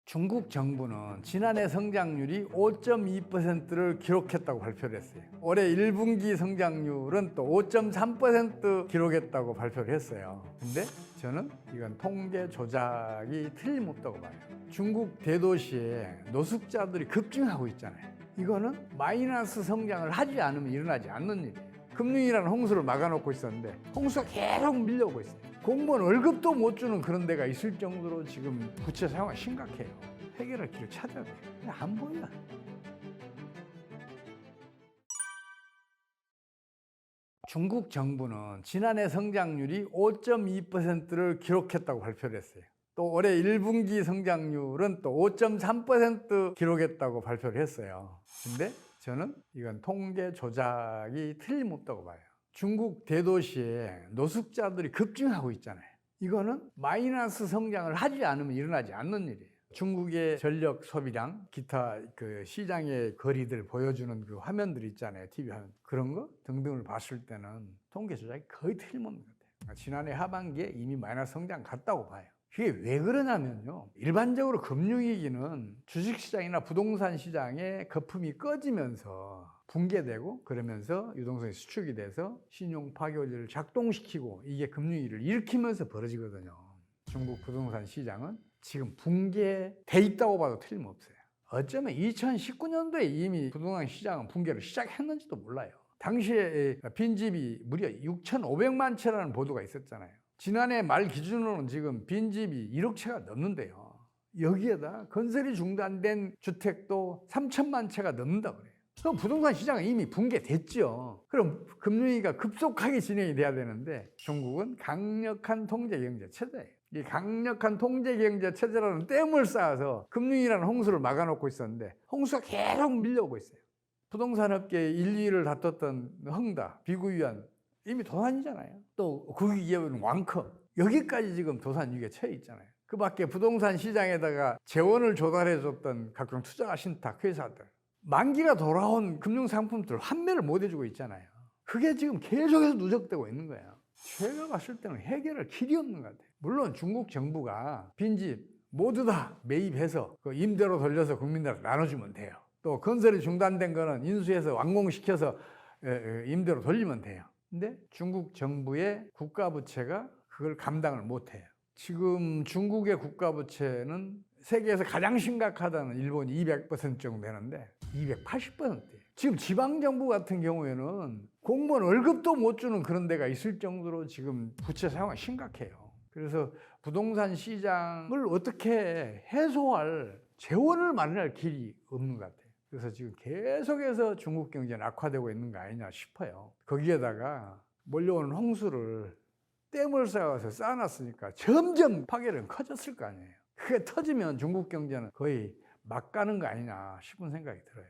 중국 정부는 지난해 성장률이 5.2%를 기록했다고 발표를 했어요. 올해 1분기 성장률은 또 5.3% 기록했다고 발표를 했어요. 근데 저는 이건 통계 조작이 틀림없다고 봐요. 중국 대도시에 노숙자들이 급증하고 있잖아요. 이거는 마이너스 성장을 하지 않으면 일어나지 않는 일이에요. 금융이라는 홍수를 막아놓고 있었는데 홍수가 계속 밀려오고 있어요. 공무원 월급도 못 주는 그런 데가 있을 정도로 지금 부채 상황이 심각해요. 해결할 길을 찾아야 돼요. 근데 안 보여. 중국 정부는 지난해 성장률이 5.2%를 기록했다고 발표를 했어요. 또 올해 1분기 성장률은 또 5.3% 기록했다고 발표를 했어요. 근데 저는 이건 통계 조작이 틀림없다고 봐요. 중국 대도시에 노숙자들이 급증하고 있잖아요. 이거는 마이너스 성장을 하지 않으면 일어나지 않는 일이에요. 중국의 전력 소비량, 기타 그 시장의 거리들 보여주는 그 화면들 있잖아요. TV 화면. 그런 거 등등을 봤을 때는 통계 조작이 거의 틀림없는 것 같아요. 지난해 하반기에 이미 마이너스 성장 갔다고 봐요. 그게 왜 그러냐면요. 일반적으로 금융위기는 주식시장이나 부동산 시장에 거품이 꺼지면서 붕괴되고 그러면서 유동성이 수축이 돼서 신용 파괴율을 작동시키고 이게 금융위기를 일으키면서 벌어지거든요. 중국 부동산 시장은 지금 붕괴돼 있다고 봐도 틀림없어요. 어쩌면 2019년도에 이미 부동산 시장은 붕괴를 시작했는지도 몰라요. 당시에 빈집이 무려 6,500만 채라는 보도가 있었잖아요. 지난해 말 기준으로는 지금 빈집이 1억 채가 넘는데요. 여기에다 건설이 중단된 주택도 3천만 채가 넘는다고 그래요. 그럼 부동산 시장은 이미 붕괴됐죠. 그럼 금융위기가 급속하게 진행이 돼야 되는데 중국은 강력한 통제경제 체제예요. 이 강력한 통제경제 체제라는 댐을 쌓아서 금융위기라는 홍수를 막아놓고 있었는데 홍수가 계속 밀려오고 있어요. 부동산업계 1, 2위를 다퉜던 흥다, 비구유한 이미 도산이잖아요. 또 국유기업은 왕커. 여기까지 지금 도산 위기에 처해 있잖아요. 그 밖에 부동산 시장에다가 재원을 조달해줬던 각종 투자 신탁 회사들. 만기가 돌아온 금융상품들 환매를 못 해주고 있잖아요. 그게 지금 계속해서 누적되고 있는 거예요. 제가 봤을 때는 해결할 길이 없는 것 같아요. 물론 중국 정부가 빈집 모두 다 매입해서 그 임대로 돌려서 국민들한테 나눠주면 돼요. 또 건설이 중단된 거는 인수해서 완공시켜서 임대로 돌리면 돼요. 근데 중국 정부의 국가부채가 그걸 감당을 못해요. 지금 중국의 국가부채는 세계에서 가장 심각하다는 일본이 200% 정도 되는데 280%예요. 지금 지방정부 같은 경우에는 공무원 월급도 못 주는 그런 데가 있을 정도로 지금 부채 상황이 심각해요. 그래서 부동산 시장을 어떻게 해소할 재원을 마련할 길이 없는 것 같아요. 그래서 지금 계속해서 중국 경제는 악화되고 있는 거 아니냐 싶어요. 거기에다가 몰려오는 홍수를 댐을 쌓아서 쌓아놨으니까 점점 파괴는 커졌을 거 아니에요. 그게 터지면 중국 경제는 거의 막 가는 거 아니냐 싶은 생각이 들어요.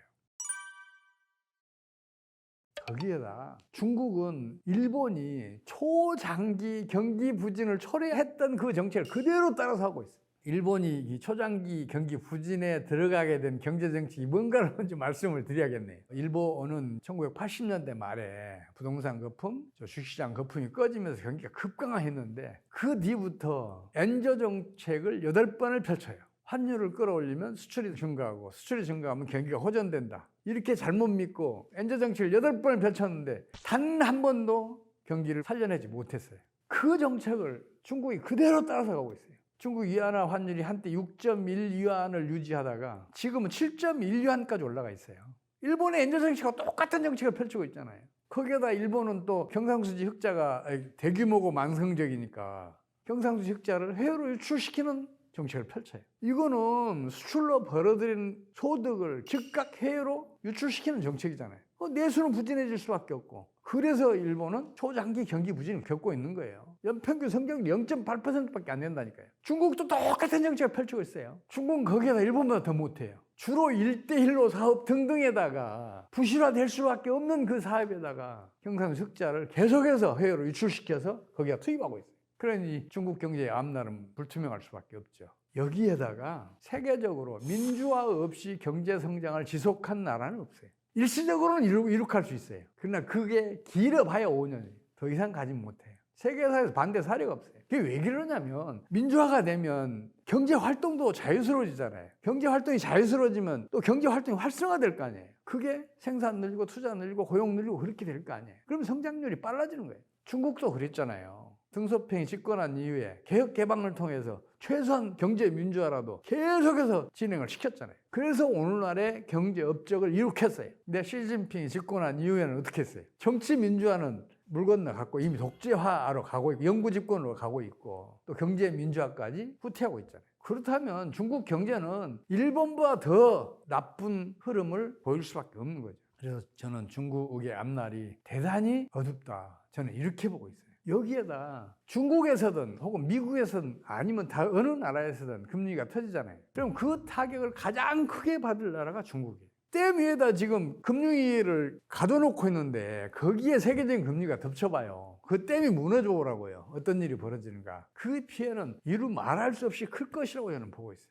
거기에다 중국은 일본이 초장기 경기 부진을 초래했던 그 정책을 그대로 따라서 하고 있어요. 일본이 이 초장기 경기 부진에 들어가게 된 경제 정책이 뭔가를 먼저 말씀을 드려야겠네요. 일본은 1980년대 말에 부동산 거품, 주식시장 거품이 꺼지면서 경기가 급강하했는데 그 뒤부터 엔저 정책을 8번을 펼쳐요. 환율을 끌어올리면 수출이 증가하고 수출이 증가하면 경기가 호전된다. 이렇게 잘못 믿고 엔저 정책을 8번을 펼쳤는데 단 한 번도 경기를 살려내지 못했어요. 그 정책을 중국이 그대로 따라서 가고 있어요. 중국 위안화 환율이 한때 6.1위안을 유지하다가 지금은 7.1위안까지 올라가 있어요. 일본의 엔저 정책과 똑같은 정책을 펼치고 있잖아요. 거기에다 일본은 또 경상수지 흑자가 대규모고 만성적이니까 경상수지 흑자를 해외로 유출시키는 정책을 펼쳐요. 이거는 수출로 벌어들인 소득을 즉각 해외로 유출시키는 정책이잖아요. 내수는 부진해질 수밖에 없고 그래서 일본은 초장기 경기 부진을 겪고 있는 거예요. 연평균 성장률이 0.8%밖에 안 된다니까요. 중국도 똑같은 정책을 펼치고 있어요. 중국은 거기에다 일본보다 더 못해요. 주로 1대1로 사업 등등에다가 부실화될 수밖에 없는 그 사업에다가 경상수지 흑자를 계속해서 해외로 유출시켜서 거기다 투입하고 있어요. 그러니 중국 경제의 앞날은 불투명할 수밖에 없죠. 여기에다가 세계적으로 민주화 없이 경제 성장을 지속한 나라는 없어요. 일시적으로는 이룩할 수 있어요. 그러나 그게 길어봐야 5년이에요. 더 이상 가지 못해요. 세계사에서 반대 사례가 없어요. 그게 왜 그러냐면 민주화가 되면 경제 활동도 자유스러워지잖아요. 경제 활동이 자유스러워지면 또 경제 활동이 활성화될 거 아니에요. 그게 생산 늘리고 투자 늘리고 고용 늘리고 그렇게 될 거 아니에요. 그러면 성장률이 빨라지는 거예요. 중국도 그랬잖아요. 등소평이 집권한 이후에 개혁 개방을 통해서 최소한 경제 민주화라도 계속해서 진행을 시켰잖아요. 그래서 오늘날의 경제 업적을 이룩했어요. 근데 시진핑이 집권한 이후에는 어떻게 했어요? 정치 민주화는 물 건너갔고 이미 독재화로 가고 있고 영구 집권으로 가고 있고 또 경제 민주화까지 후퇴하고 있잖아요. 그렇다면 중국 경제는 일본보다 더 나쁜 흐름을 보일 수밖에 없는 거죠. 그래서 저는 중국의 앞날이 대단히 어둡다. 저는 이렇게 보고 있어요. 여기에다 중국에서든 혹은 미국에서든 아니면 다 어느 나라에서든 금리가 터지잖아요. 그럼 그 타격을 가장 크게 받을 나라가 중국이에요. 댐 위에다 지금 금융위기를 가둬놓고 있는데 거기에 세계적인 금리가 덮쳐봐요. 그 댐이 무너져 오라고요. 어떤 일이 벌어지는가. 그 피해는 이루 말할 수 없이 클 것이라고 저는 보고 있어요.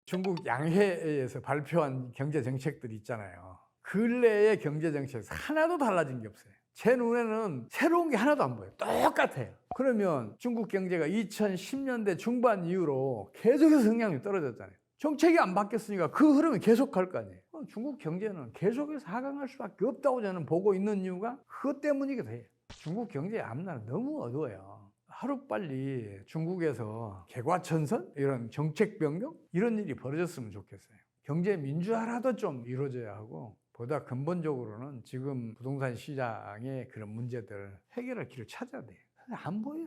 중국 양회에서 발표한 경제 정책들이 있잖아요. 근래의 경제 정책에서 하나도 달라진 게 없어요. 제 눈에는 새로운 게 하나도 안 보여요. 똑같아요. 그러면 중국 경제가 2010년대 중반 이후로 계속해서 성장률이 떨어졌잖아요. 정책이 안 바뀌었으니까 그 흐름이 계속 갈 거 아니에요. 중국 경제는 계속해서 하강할 수밖에 없다고 저는 보고 있는 이유가 그것 때문이기도 해요. 중국 경제의 앞날은 너무 어두워요. 하루빨리 중국에서 개과천선? 이런 정책 변경? 이런 일이 벌어졌으면 좋겠어요. 경제 민주화라도 좀 이루어져야 하고 보다 근본적으로는 지금 부동산 시장의 그런 문제들 해결할 길을 찾아야 돼요. 안 보여.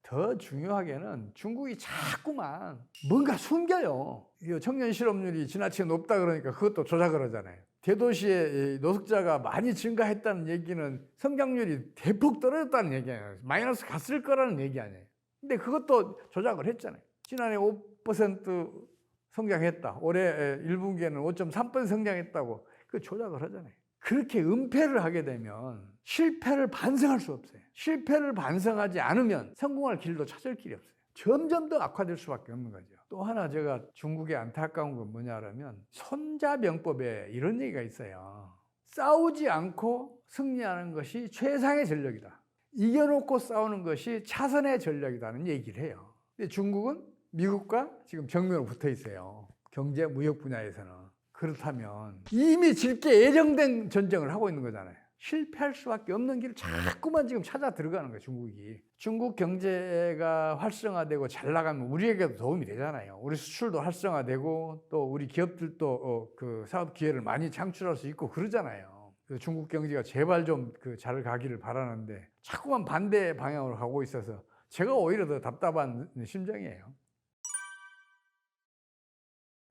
더 중요하게는 중국이 자꾸만 뭔가 숨겨요. 청년 실업률이 지나치게 높다 그러니까 그것도 조작을 하잖아요. 대도시에 노숙자가 많이 증가했다는 얘기는 성장률이 대폭 떨어졌다는 얘기예요. 마이너스 갔을 거라는 얘기 아니에요. 근데 그것도 조작을 했잖아요. 지난해 5% 성장했다. 올해 1분기에는 5.3% 성장했다고 그 조작을 하잖아요. 그렇게 은폐를 하게 되면 실패를 반성할 수 없어요. 실패를 반성하지 않으면 성공할 길도 찾을 길이 없어요. 점점 더 악화될 수밖에 없는 거죠. 또 하나 제가 중국의 안타까운 건 뭐냐면 손자병법에 이런 얘기가 있어요. 싸우지 않고 승리하는 것이 최상의 전략이다. 이겨놓고 싸우는 것이 차선의 전략이라는 얘기를 해요. 근데 중국은 미국과 지금 정면으로 붙어 있어요. 경제 무역 분야에서는. 그렇다면 이미 질게 예정된 전쟁을 하고 있는 거잖아요. 실패할 수밖에 없는 길을 자꾸만 지금 찾아 들어가는 거예요, 중국이. 중국 경제가 활성화되고 잘 나가면 우리에게도 도움이 되잖아요. 우리 수출도 활성화되고 또 우리 기업들도 그 사업 기회를 많이 창출할 수 있고 그러잖아요. 그래서 중국 경제가 제발 좀 잘 가기를 바라는데 자꾸만 반대 방향으로 가고 있어서 제가 오히려 더 답답한 심정이에요.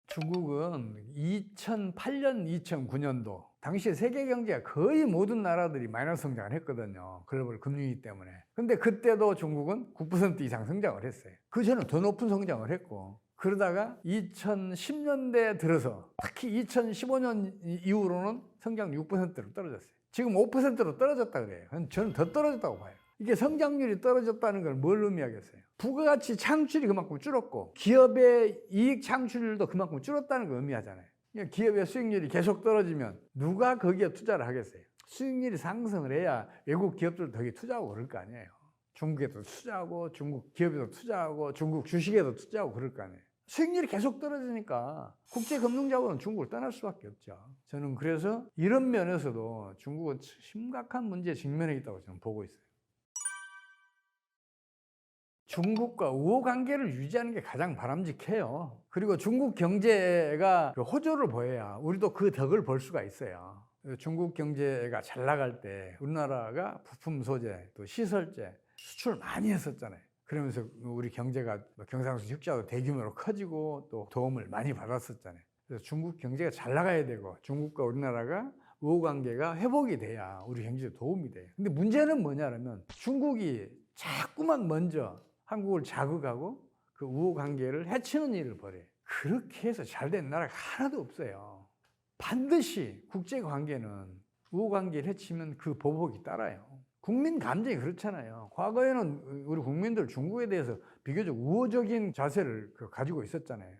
중국은 2008년, 2009년도 당시 세계 경제가 거의 모든 나라들이 마이너스 성장을 했거든요. 글로벌 금융위기 때문에. 근데 그때도 중국은 9% 이상 성장을 했어요. 그 전에 더 높은 성장을 했고 그러다가 2010년대 들어서 특히 2015년 이후로는 성장률 6%로 떨어졌어요. 지금 5%로 떨어졌다 그래요. 저는 더 떨어졌다고 봐요. 이게 성장률이 떨어졌다는 걸 뭘 의미하겠어요? 부가가치 창출이 그만큼 줄었고 기업의 이익 창출률도 그만큼 줄었다는 걸 의미하잖아요. 기업의 수익률이 계속 떨어지면 누가 거기에 투자를 하겠어요? 수익률이 상승을 해야 외국 기업들도 거기 투자하고 그럴 거 아니에요. 중국에도 투자하고 중국 기업에도 투자하고 중국 주식에도 투자하고 그럴 거 아니에요. 수익률이 계속 떨어지니까 국제금융자본은 중국을 떠날 수밖에 없죠. 저는 그래서 이런 면에서도 중국은 심각한 문제에 직면해 있다고 저는 보고 있어요. 중국과 우호관계를 유지하는 게 가장 바람직해요. 그리고 중국 경제가 호조를 보여야 우리도 그 덕을 볼 수가 있어요. 중국 경제가 잘 나갈 때 우리나라가 부품 소재, 또 시설재 수출 많이 했었잖아요. 그러면서 우리 경제가 경상수 흑자도 대규모로 커지고 또 도움을 많이 받았었잖아요. 그래서 중국 경제가 잘 나가야 되고 중국과 우리나라가 우호관계가 회복이 돼야 우리 경제에 도움이 돼요. 근데 문제는 뭐냐면 중국이 자꾸만 먼저 한국을 자극하고 그 우호관계를 해치는 일을 벌여요. 그렇게 해서 잘된 나라가 하나도 없어요. 반드시 국제관계는 우호관계를 해치면 그 보복이 따라요. 국민 감정이 그렇잖아요. 과거에는 우리 국민들 중국에 대해서 비교적 우호적인 자세를 가지고 있었잖아요.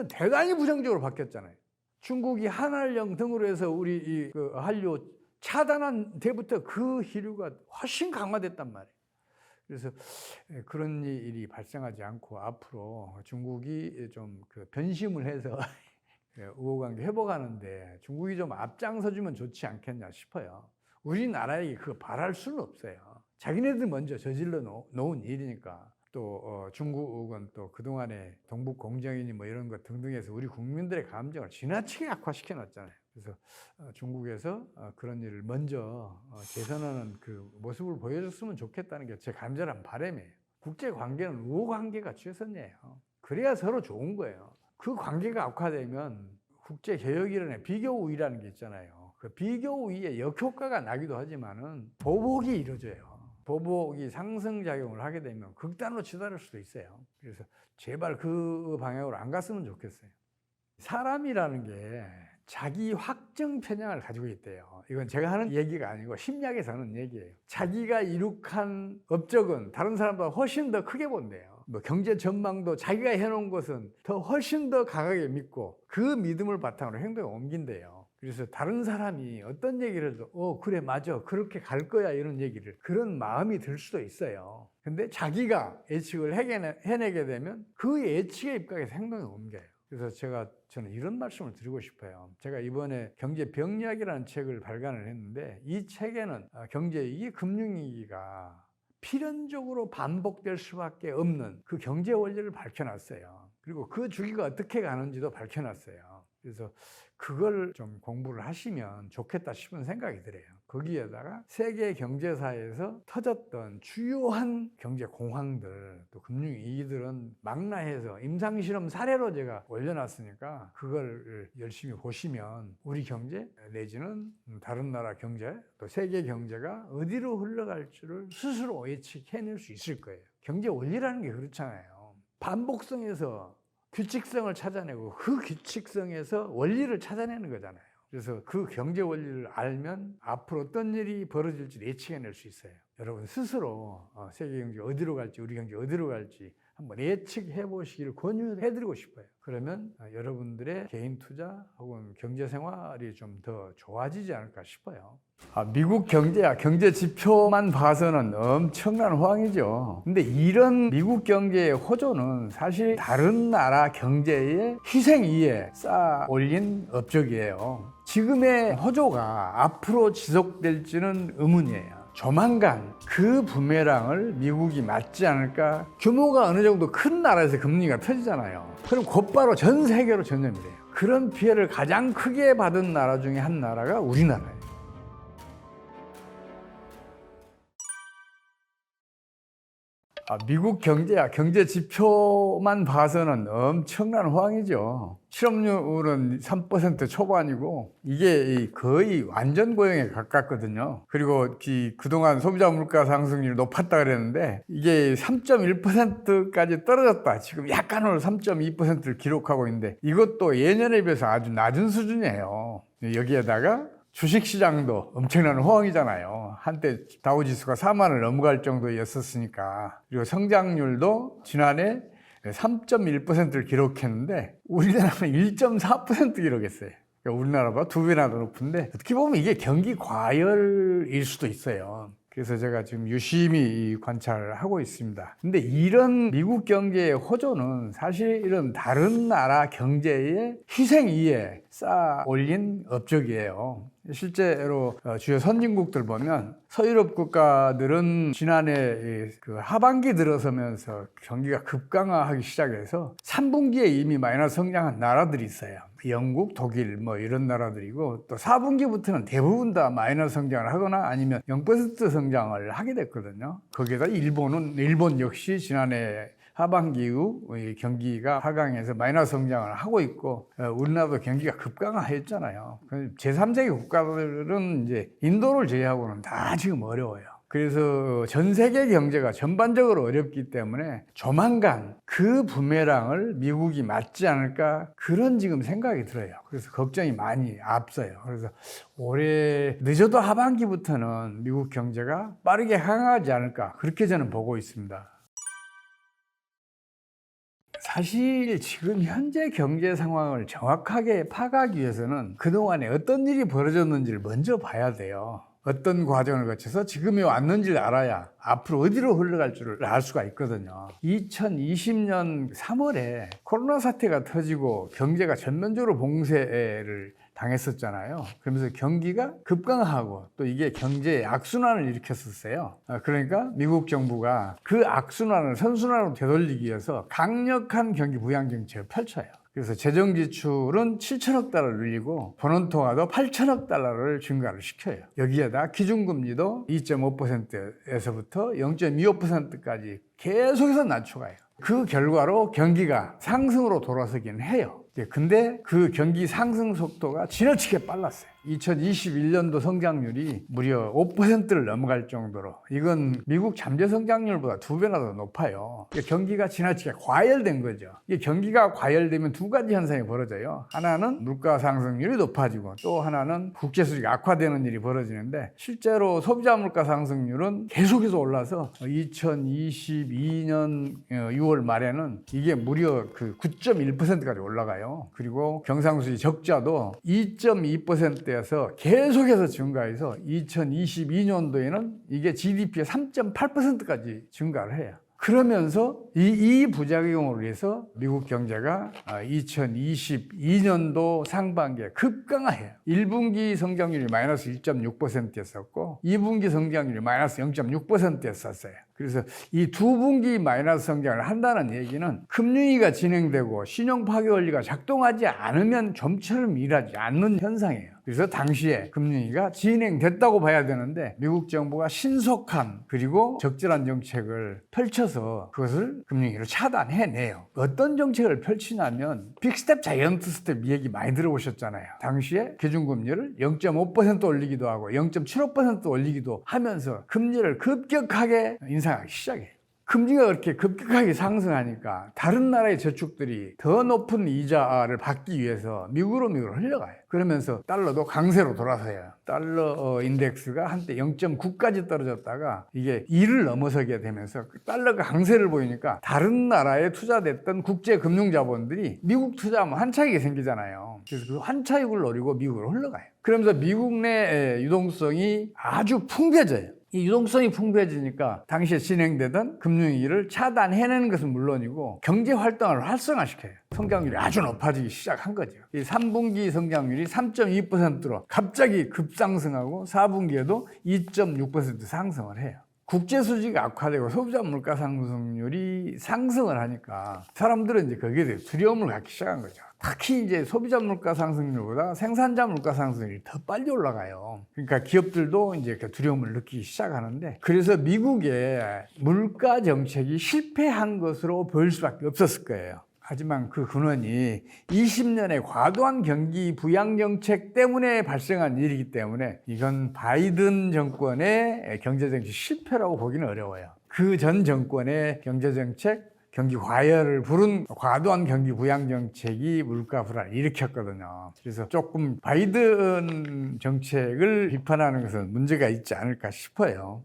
대단히 부정적으로 바뀌었잖아요. 중국이 한알령 등으로 해서 우리 이 한류 차단한 때부터 그 희류가 훨씬 강화됐단 말이에요. 그래서 그런 일이 발생하지 않고 앞으로 중국이 좀 그 변심을 해서 우호관계 회복하는데 중국이 좀 앞장서주면 좋지 않겠냐 싶어요. 우리나라에게 그거 바랄 수는 없어요. 자기네들 먼저 저질러 놓은 일이니까. 또 중국은 또 그동안에 동북 공정이니 뭐 이런 것 등등해서 우리 국민들의 감정을 지나치게 악화시켜 놨잖아요. 그래서 중국에서 그런 일을 먼저 개선하는 그 모습을 보여줬으면 좋겠다는 게 제 간절한 바람이에요. 국제 관계는 우호 관계가 최선이에요. 그래야 서로 좋은 거예요. 그 관계가 악화되면 국제 개혁이라는 비교 우위라는 게 있잖아요. 그 비교 우위에 역효과가 나기도 하지만은 보복이 이루어져요. 보복이 상승작용을 하게 되면 극단으로 치달을 수도 있어요. 그래서 제발 그 방향으로 안 갔으면 좋겠어요. 사람이라는 게 자기 확정 편향을 가지고 있대요. 이건 제가 하는 얘기가 아니고 심리학에서 하는 얘기예요. 자기가 이룩한 업적은 다른 사람보다 훨씬 더 크게 본대요. 뭐 경제 전망도 자기가 해놓은 것은 더 훨씬 더 강하게 믿고 그 믿음을 바탕으로 행동에 옮긴대요. 그래서 다른 사람이 어떤 얘기를 해도 그래 맞아 그렇게 갈 거야 이런 얘기를 그런 마음이 들 수도 있어요. 근데 자기가 예측을 해내게 되면 그 예측에 입각해서 행동에 옮겨요. 그래서 저는 이런 말씀을 드리고 싶어요. 제가 이번에 경제병리학이라는 책을 발간을 했는데 이 책에는 경제이기, 금융위기가 필연적으로 반복될 수밖에 없는 그 경제 원리를 밝혀놨어요. 그리고 그 주기가 어떻게 가는지도 밝혀놨어요. 그래서 그걸 좀 공부를 하시면 좋겠다 싶은 생각이 들어요. 거기에다가 세계 경제사에서 터졌던 주요한 경제 공황들, 또 금융위기들은 망라해서 임상실험 사례로 제가 올려놨으니까 그걸 열심히 보시면 우리 경제 내지는 다른 나라 경제, 또 세계 경제가 어디로 흘러갈 줄을 스스로 예측해낼 수 있을 거예요. 경제 원리라는 게 그렇잖아요. 반복성에서 규칙성을 찾아내고 그 규칙성에서 원리를 찾아내는 거잖아요. 그래서 그 경제 원리를 알면 앞으로 어떤 일이 벌어질지 예측해낼 수 있어요. 여러분 스스로 세계 경제 어디로 갈지 우리 경제 어디로 갈지 한번 예측해 보시기를 권유해드리고 싶어요. 그러면 여러분들의 개인 투자 혹은 경제 생활이 좀 더 좋아지지 않을까 싶어요. 미국 경제야 경제 지표만 봐서는 엄청난 호황이죠. 근데 이런 미국 경제의 호조는 사실 다른 나라 경제의 희생 위에 쌓아 올린 업적이에요. 지금의 호조가 앞으로 지속될지는 의문이에요. 조만간 그 부메랑을 미국이 맞지 않을까? 규모가 어느 정도 큰 나라에서 금리가 터지잖아요. 그럼 곧바로 전 세계로 전염이 돼요. 그런 피해를 가장 크게 받은 나라 중에 한 나라가 우리나라예요. 미국 경제야 경제 지표만 봐서는 엄청난 호황이죠. 실업률은 3% 초반이고 이게 거의 완전 고용에 가깝거든요. 그리고 그동안 소비자 물가 상승률이 높았다 그랬는데 이게 3.1%까지 떨어졌다. 지금 약간으로 3.2%를 기록하고 있는데 이것도 예년에 비해서 아주 낮은 수준이에요. 여기에다가 주식시장도 엄청난 호황이잖아요. 한때 다우지수가 4만을 넘어갈 정도였었으니까. 그리고 성장률도 지난해 3.1%를 기록했는데 우리나라는 1.4% 기록했어요. 그러니까 우리나라보다 2배나 더 높은데 어떻게 보면 이게 경기 과열일 수도 있어요. 그래서 제가 지금 유심히 관찰을 하고 있습니다. 근데 이런 미국 경제의 호조는 사실 이런 다른 나라 경제의 희생 위에 쌓아 올린 업적이에요. 실제로 주요 선진국들 보면 서유럽 국가들은 지난해 그 하반기 들어서면서 경기가 급강하기 시작해서 3분기에 이미 마이너스 성장한 나라들이 있어요. 영국, 독일 뭐 이런 나라들이고 또 4분기부터는 대부분 다 마이너스 성장을 하거나 아니면 0% 성장을 하게 됐거든요. 거기에다 일본 역시 지난해 하반기 이후 경기가 하강해서 마이너스 성장을 하고 있고 우리나라도 경기가 급강하였잖아요. 제3세계 국가들은 이제 인도를 제외하고는 다 지금 어려워요. 그래서 전 세계 경제가 전반적으로 어렵기 때문에 조만간 그 부메랑을 미국이 맞지 않을까 그런 지금 생각이 들어요. 그래서 걱정이 많이 앞서요. 그래서 올해 늦어도 하반기부터는 미국 경제가 빠르게 향하지 않을까 그렇게 저는 보고 있습니다. 사실 지금 현재 경제 상황을 정확하게 파악하기 위해서는 그동안에 어떤 일이 벌어졌는지를 먼저 봐야 돼요. 어떤 과정을 거쳐서 지금에 왔는지를 알아야 앞으로 어디로 흘러갈 줄을 알 수가 있거든요. 2020년 3월에 코로나 사태가 터지고 경제가 전면적으로 봉쇄를 당했었잖아요. 그러면서 경기가 급강하고 또 이게 경제의 악순환을 일으켰었어요. 그러니까 미국 정부가 그 악순환을 선순환으로 되돌리기 위해서 강력한 경기 부양 정책을 펼쳐요. 그래서 재정 지출은 7천억 달러를 늘리고 본원통화도 8천억 달러를 증가를 시켜요. 여기에다 기준금리도 2.5%에서부터 0.25%까지 계속해서 낮춰가요. 그 결과로 경기가 상승으로 돌아서긴 해요. 근데 그 경기 상승 속도가 지나치게 빨랐어요. 2021년도 성장률이 무려 5%를 넘어갈 정도로, 이건 미국 잠재 성장률보다 2배나 더 높아요. 경기가 지나치게 과열된 거죠. 이게 경기가 과열되면 두 가지 현상이 벌어져요. 하나는 물가 상승률이 높아지고 또 하나는 국제 수지가 악화되는 일이 벌어지는데, 실제로 소비자 물가 상승률은 계속해서 올라서 2022년 6월 말에는 이게 무려 그 9.1%까지 올라가요. 그리고 경상수지 적자도 2.2%에서 계속해서 증가해서 2022년도에는 이게 GDP의 3.8%까지 증가를 해요. 그러면서 이 부작용으로 해서 미국 경제가 2022년도 상반기에 급강하해요. 1분기 성장률이 마이너스 1.6%였었고 2분기 성장률이 마이너스 0.6%였었어요. 그래서 이 두 분기 마이너스 성장을 한다는 얘기는 금융위기가 진행되고 신용 파괴 원리가 작동하지 않으면 좀처럼 일하지 않는 현상이에요. 그래서 당시에 금융위기가 진행됐다고 봐야 되는데 미국 정부가 신속한 그리고 적절한 정책을 펼쳐서 그것을 금융위기로 차단해내요. 어떤 정책을 펼치냐면 빅스텝, 자이언트 스텝 얘기 많이 들어보셨잖아요. 당시에 기준금리를 0.5% 올리기도 하고 0.75% 올리기도 하면서 금리를 급격하게 인상하기 시작해요. 금리가 그렇게 급격하게 상승하니까 다른 나라의 저축들이 더 높은 이자를 받기 위해서 미국으로 흘러가요. 그러면서 달러도 강세로 돌아서요. 달러 인덱스가 한때 0.9까지 떨어졌다가 이게 2를 넘어서게 되면서 달러가 강세를 보이니까 다른 나라에 투자됐던 국제 금융 자본들이 미국 투자하면 환차익이 생기잖아요. 그래서 그 환차익을 노리고 미국으로 흘러가요. 그러면서 미국 내 유동성이 아주 풍부해져요. 이 유동성이 풍부해지니까 당시에 진행되던 금융위기를 차단해내는 것은 물론이고 경제 활동을 활성화시켜요. 성장률이 아주 높아지기 시작한 거죠. 이 3분기 성장률이 3.2%로 갑자기 급상승하고 4분기에도 2.6% 상승을 해요. 국제 수지가 악화되고 소비자 물가 상승률이 상승을 하니까 사람들은 이제 거기에 대해 두려움을 갖기 시작한 거죠. 특히 이제 소비자 물가 상승률보다 생산자 물가 상승률이 더 빨리 올라가요. 그러니까 기업들도 이제 그 두려움을 느끼기 시작하는데, 그래서 미국의 물가 정책이 실패한 것으로 보일 수밖에 없었을 거예요. 하지만 그 근원이 20년의 과도한 경기 부양 정책 때문에 발생한 일이기 때문에 이건 바이든 정권의 경제정책 실패라고 보기는 어려워요. 그 전 정권의 경제정책, 경기 과열을 부른 과도한 경기 부양 정책이 물가 불안을 일으켰거든요. 그래서 조금 바이든 정책을 비판하는 것은 문제가 있지 않을까 싶어요.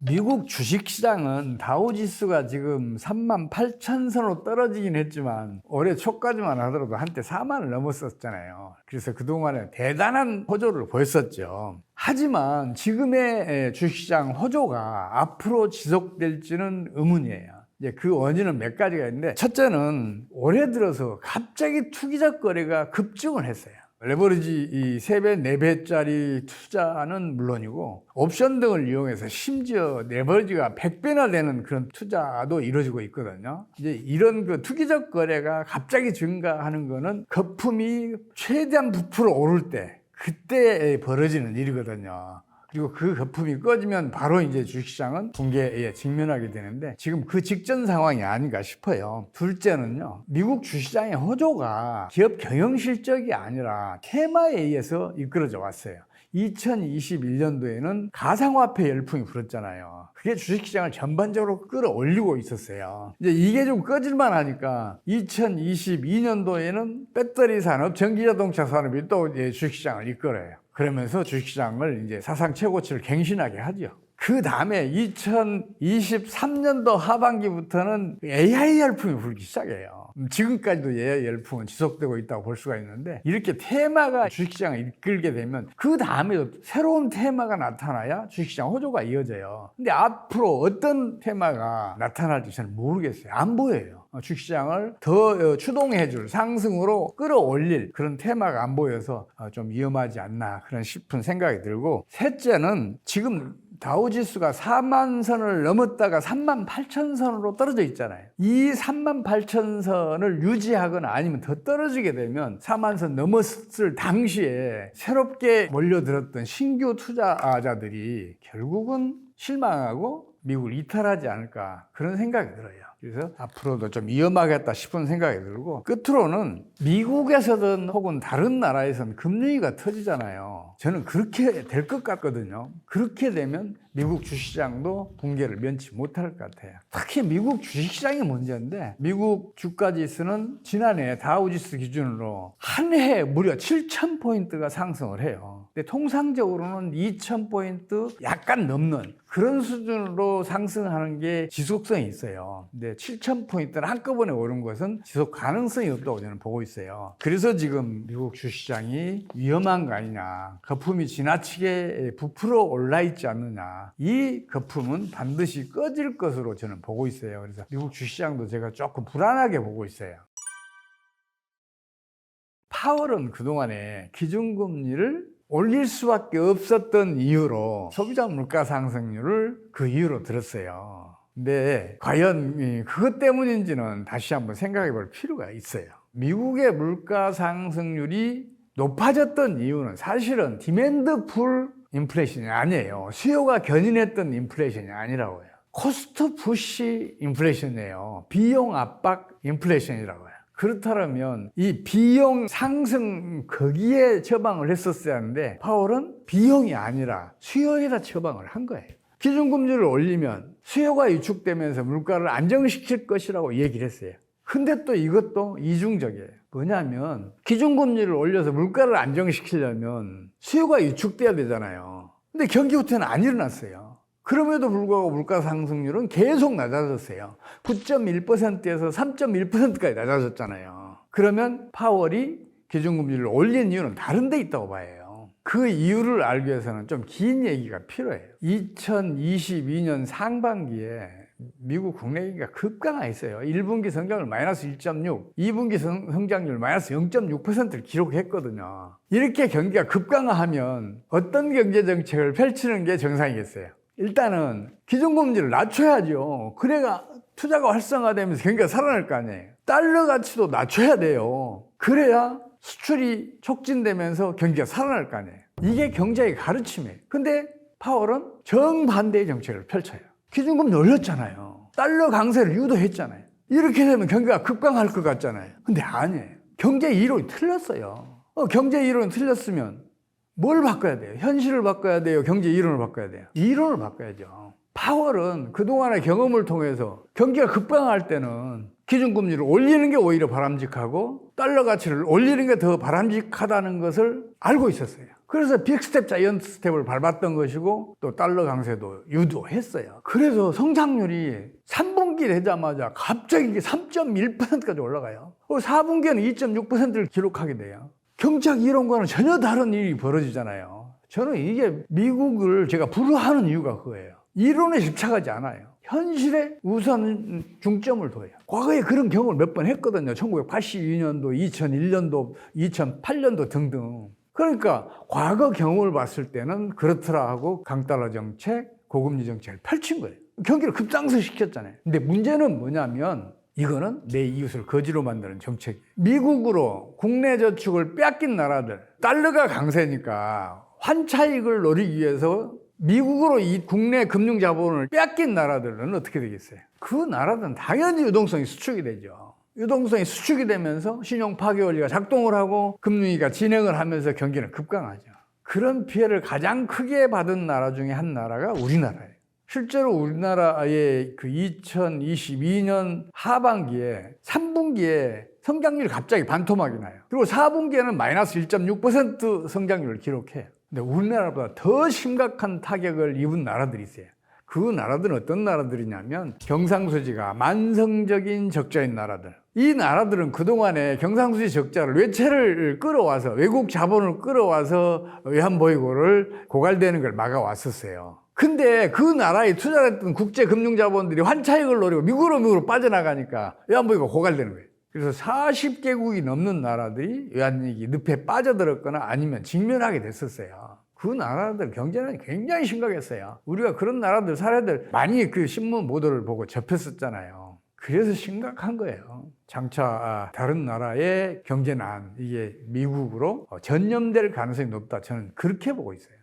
미국 주식시장은 다우지수가 지금 38,000선으로 떨어지긴 했지만 올해 초까지만 하더라도 한때 4만을 넘었었잖아요. 그래서 그동안에 대단한 호조를 보였었죠. 하지만 지금의 주식시장 호조가 앞으로 지속될지는 의문이에요. 이제 그 원인은 몇 가지가 있는데, 첫째는 올해 들어서 갑자기 투기적 거래가 급증을 했어요. 레버리지 이 3배, 4배짜리 투자는 물론이고 옵션 등을 이용해서 심지어 레버리지가 100배나 되는 그런 투자도 이루어지고 있거든요. 이제 이런 그 투기적 거래가 갑자기 증가하는 거는 거품이 최대한 부풀어 오를 때, 그때 벌어지는 일이거든요. 그리고 그 거품이 꺼지면 바로 이제 주식시장은 붕괴에 직면하게 되는데, 지금 그 직전 상황이 아닌가 싶어요. 둘째는요, 미국 주식시장의 호조가 기업 경영 실적이 아니라 테마에 의해서 이끌어져 왔어요. 2021년도에는 가상화폐 열풍이 불었잖아요. 그게 주식시장을 전반적으로 끌어올리고 있었어요. 이제 이게 좀 꺼질만 하니까 2022년도에는 배터리 산업, 전기자동차 산업이 또 주식시장을 이끌어요. 그러면서 주식시장을 이제 사상 최고치를 갱신하게 하죠. 그 다음에 2023년도 하반기부터는 AI 열풍이 불기 시작해요. 지금까지도 얘의 열풍은 지속되고 있다고 볼 수가 있는데, 이렇게 테마가 주식시장을 이끌게 되면 그 다음에도 새로운 테마가 나타나야 주식시장 호조가 이어져요. 근데 앞으로 어떤 테마가 나타날지 저는 모르겠어요. 안 보여요. 주식시장을 더 추동해줄, 상승으로 끌어올릴 그런 테마가 안 보여서 좀 위험하지 않나 그런 싶은 생각이 들고, 셋째는 지금 다우지수가 4만 선을 넘었다가 3만 8천 선으로 떨어져 있잖아요. 이 3만 8천 선을 유지하거나 아니면 더 떨어지게 되면 4만 선 넘었을 당시에 새롭게 몰려들었던 신규 투자자들이 결국은 실망하고 미국을 이탈하지 않을까 그런 생각이 들어요. 그래서 앞으로도 좀 위험하겠다 싶은 생각이 들고, 끝으로는 미국에서든 혹은 다른 나라에서는 금리가 터지잖아요. 저는 그렇게 될 것 같거든요. 그렇게 되면 미국 주식시장도 붕괴를 면치 못할 것 같아요. 특히 미국 주식시장이 문제인데, 미국 주가지수는 지난해 다우지수 기준으로 한 해에 무려 7,000포인트가 상승을 해요. 근데 통상적으로는 2,000포인트 약간 넘는 그런 수준으로 상승하는 게 지속성이 있어요. 근데 7,000포인트를 한꺼번에 오른 것은 지속 가능성이 없다고 저는 보고 있어요. 그래서 지금 미국 주식시장이 위험한 거 아니냐, 거품이 지나치게 부풀어 올라 있지 않느냐, 이 거품은 반드시 꺼질 것으로 저는 보고 있어요. 그래서 미국 주식시장도 제가 조금 불안하게 보고 있어요. 파월은 그동안에 기준금리를 올릴 수밖에 없었던 이유로 소비자 물가 상승률을 그 이유로 들었어요. 근데 과연 그것 때문인지는 다시 한번 생각해 볼 필요가 있어요. 미국의 물가 상승률이 높아졌던 이유는 사실은 디맨드 풀 인플레이션이 아니에요. 수요가 견인했던 인플레이션이 아니라고 해요. 코스트 푸시 인플레이션이에요. 비용 압박 인플레이션이라고 해요. 그렇다면 이 비용 상승 거기에 처방을 했었어야 하는데, 파월은 비용이 아니라 수요에다 처방을 한 거예요. 기준금리를 올리면 수요가 위축되면서 물가를 안정시킬 것이라고 얘기를 했어요. 근데 또 이것도 이중적이에요. 뭐냐면 기준금리를 올려서 물가를 안정시키려면 수요가 위축돼야 되잖아요. 근데 경기 후퇴는 안 일어났어요. 그럼에도 불구하고 물가 상승률은 계속 낮아졌어요. 9.1%에서 3.1%까지 낮아졌잖아요. 그러면 파월이 기준금리를 올린 이유는 다른 데 있다고 봐요. 그 이유를 알기 위해서는 좀 긴 얘기가 필요해요. 2022년 상반기에 미국 국내 경기가 급강하했어요. 1분기 성장률 마이너스 1.6, 2분기 성장률 마이너스 0.6%를 기록했거든요. 이렇게 경기가 급강하하면 어떤 경제정책을 펼치는 게 정상이겠어요? 일단은 기준금리를 낮춰야죠. 그래야 투자가 활성화되면서 경기가 살아날 거 아니에요. 달러 가치도 낮춰야 돼요. 그래야 수출이 촉진되면서 경기가 살아날 거 아니에요. 이게 경제의 가르침이에요. 근데 파월은 정반대의 정책을 펼쳐요. 기준금리 올렸잖아요. 달러 강세를 유도했잖아요. 이렇게 되면 경기가 급강할 것 같잖아요. 근데 아니에요. 경제 이론이 틀렸어요. 경제 이론이 틀렸으면 뭘 바꿔야 돼요? 현실을 바꿔야 돼요? 경제 이론을 바꿔야 돼요? 이론을 바꿔야죠. 파월은 그동안의 경험을 통해서 경기가 급강할 때는 기준금리를 올리는 게 오히려 바람직하고 달러 가치를 올리는 게 더 바람직하다는 것을 알고 있었어요. 그래서 빅스텝, 자이언트 스텝을 밟았던 것이고, 또 달러 강세도 유도했어요. 그래서 성장률이 3분기 되자마자 갑자기 3.1%까지 올라가요. 4분기에는 2.6%를 기록하게 돼요. 경제학 이론과는 전혀 다른 일이 벌어지잖아요. 저는 이게 미국을 제가 불허하는 이유가 그거예요. 이론에 집착하지 않아요. 현실에 우선 중점을 둬요. 과거에 그런 경험을 몇 번 했거든요. 1982년도, 2001년도, 2008년도 등등. 그러니까 과거 경험을 봤을 때는 그렇더라 하고 강달러 정책, 고금리 정책을 펼친 거예요. 경기를 급상승시켰잖아요. 근데 문제는 뭐냐면 이거는 내 이웃을 거지로 만드는 정책. 미국으로 국내 저축을 빼앗긴 나라들, 달러가 강세니까 환차익을 노리기 위해서 미국으로 이 국내 금융 자본을 빼앗긴 나라들은 어떻게 되겠어요? 그 나라들은 당연히 유동성이 수축이 되죠. 유동성이 수축이 되면서 신용 파괴 원리가 작동을 하고 금융위기가 진행을 하면서 경기는 급강하죠. 그런 피해를 가장 크게 받은 나라 중에 한 나라가 우리나라예요. 실제로 우리나라의 그 2022년 하반기에 3분기에 성장률이 갑자기 반토막이 나요. 그리고 4분기에는 마이너스 1.6% 성장률을 기록해요. 근데 우리나라보다 더 심각한 타격을 입은 나라들이 있어요. 그 나라들은 어떤 나라들이냐면 경상수지가 만성적인 적자인 나라들. 이 나라들은 그동안에 경상수지 적자를 외채를 끌어와서 외국 자본을 끌어와서 외환보유고를 고갈되는 걸 막아왔었어요. 근데 그 나라에 투자했던 국제금융자본들이 환차익을 노리고 미국으로 빠져나가니까 외환보유고가 고갈되는 거예요. 그래서 40개국이 넘는 나라들이 외환위기 늪에 빠져들었거나 아니면 직면하게 됐었어요. 그 나라들 경제는 굉장히 심각했어요. 우리가 그런 나라들 사례들 많이 그 신문 보도를 보고 접했었잖아요. 그래서 심각한 거예요. 장차 다른 나라의 경제난, 이게 미국으로 전염될 가능성이 높다. 저는 그렇게 보고 있어요.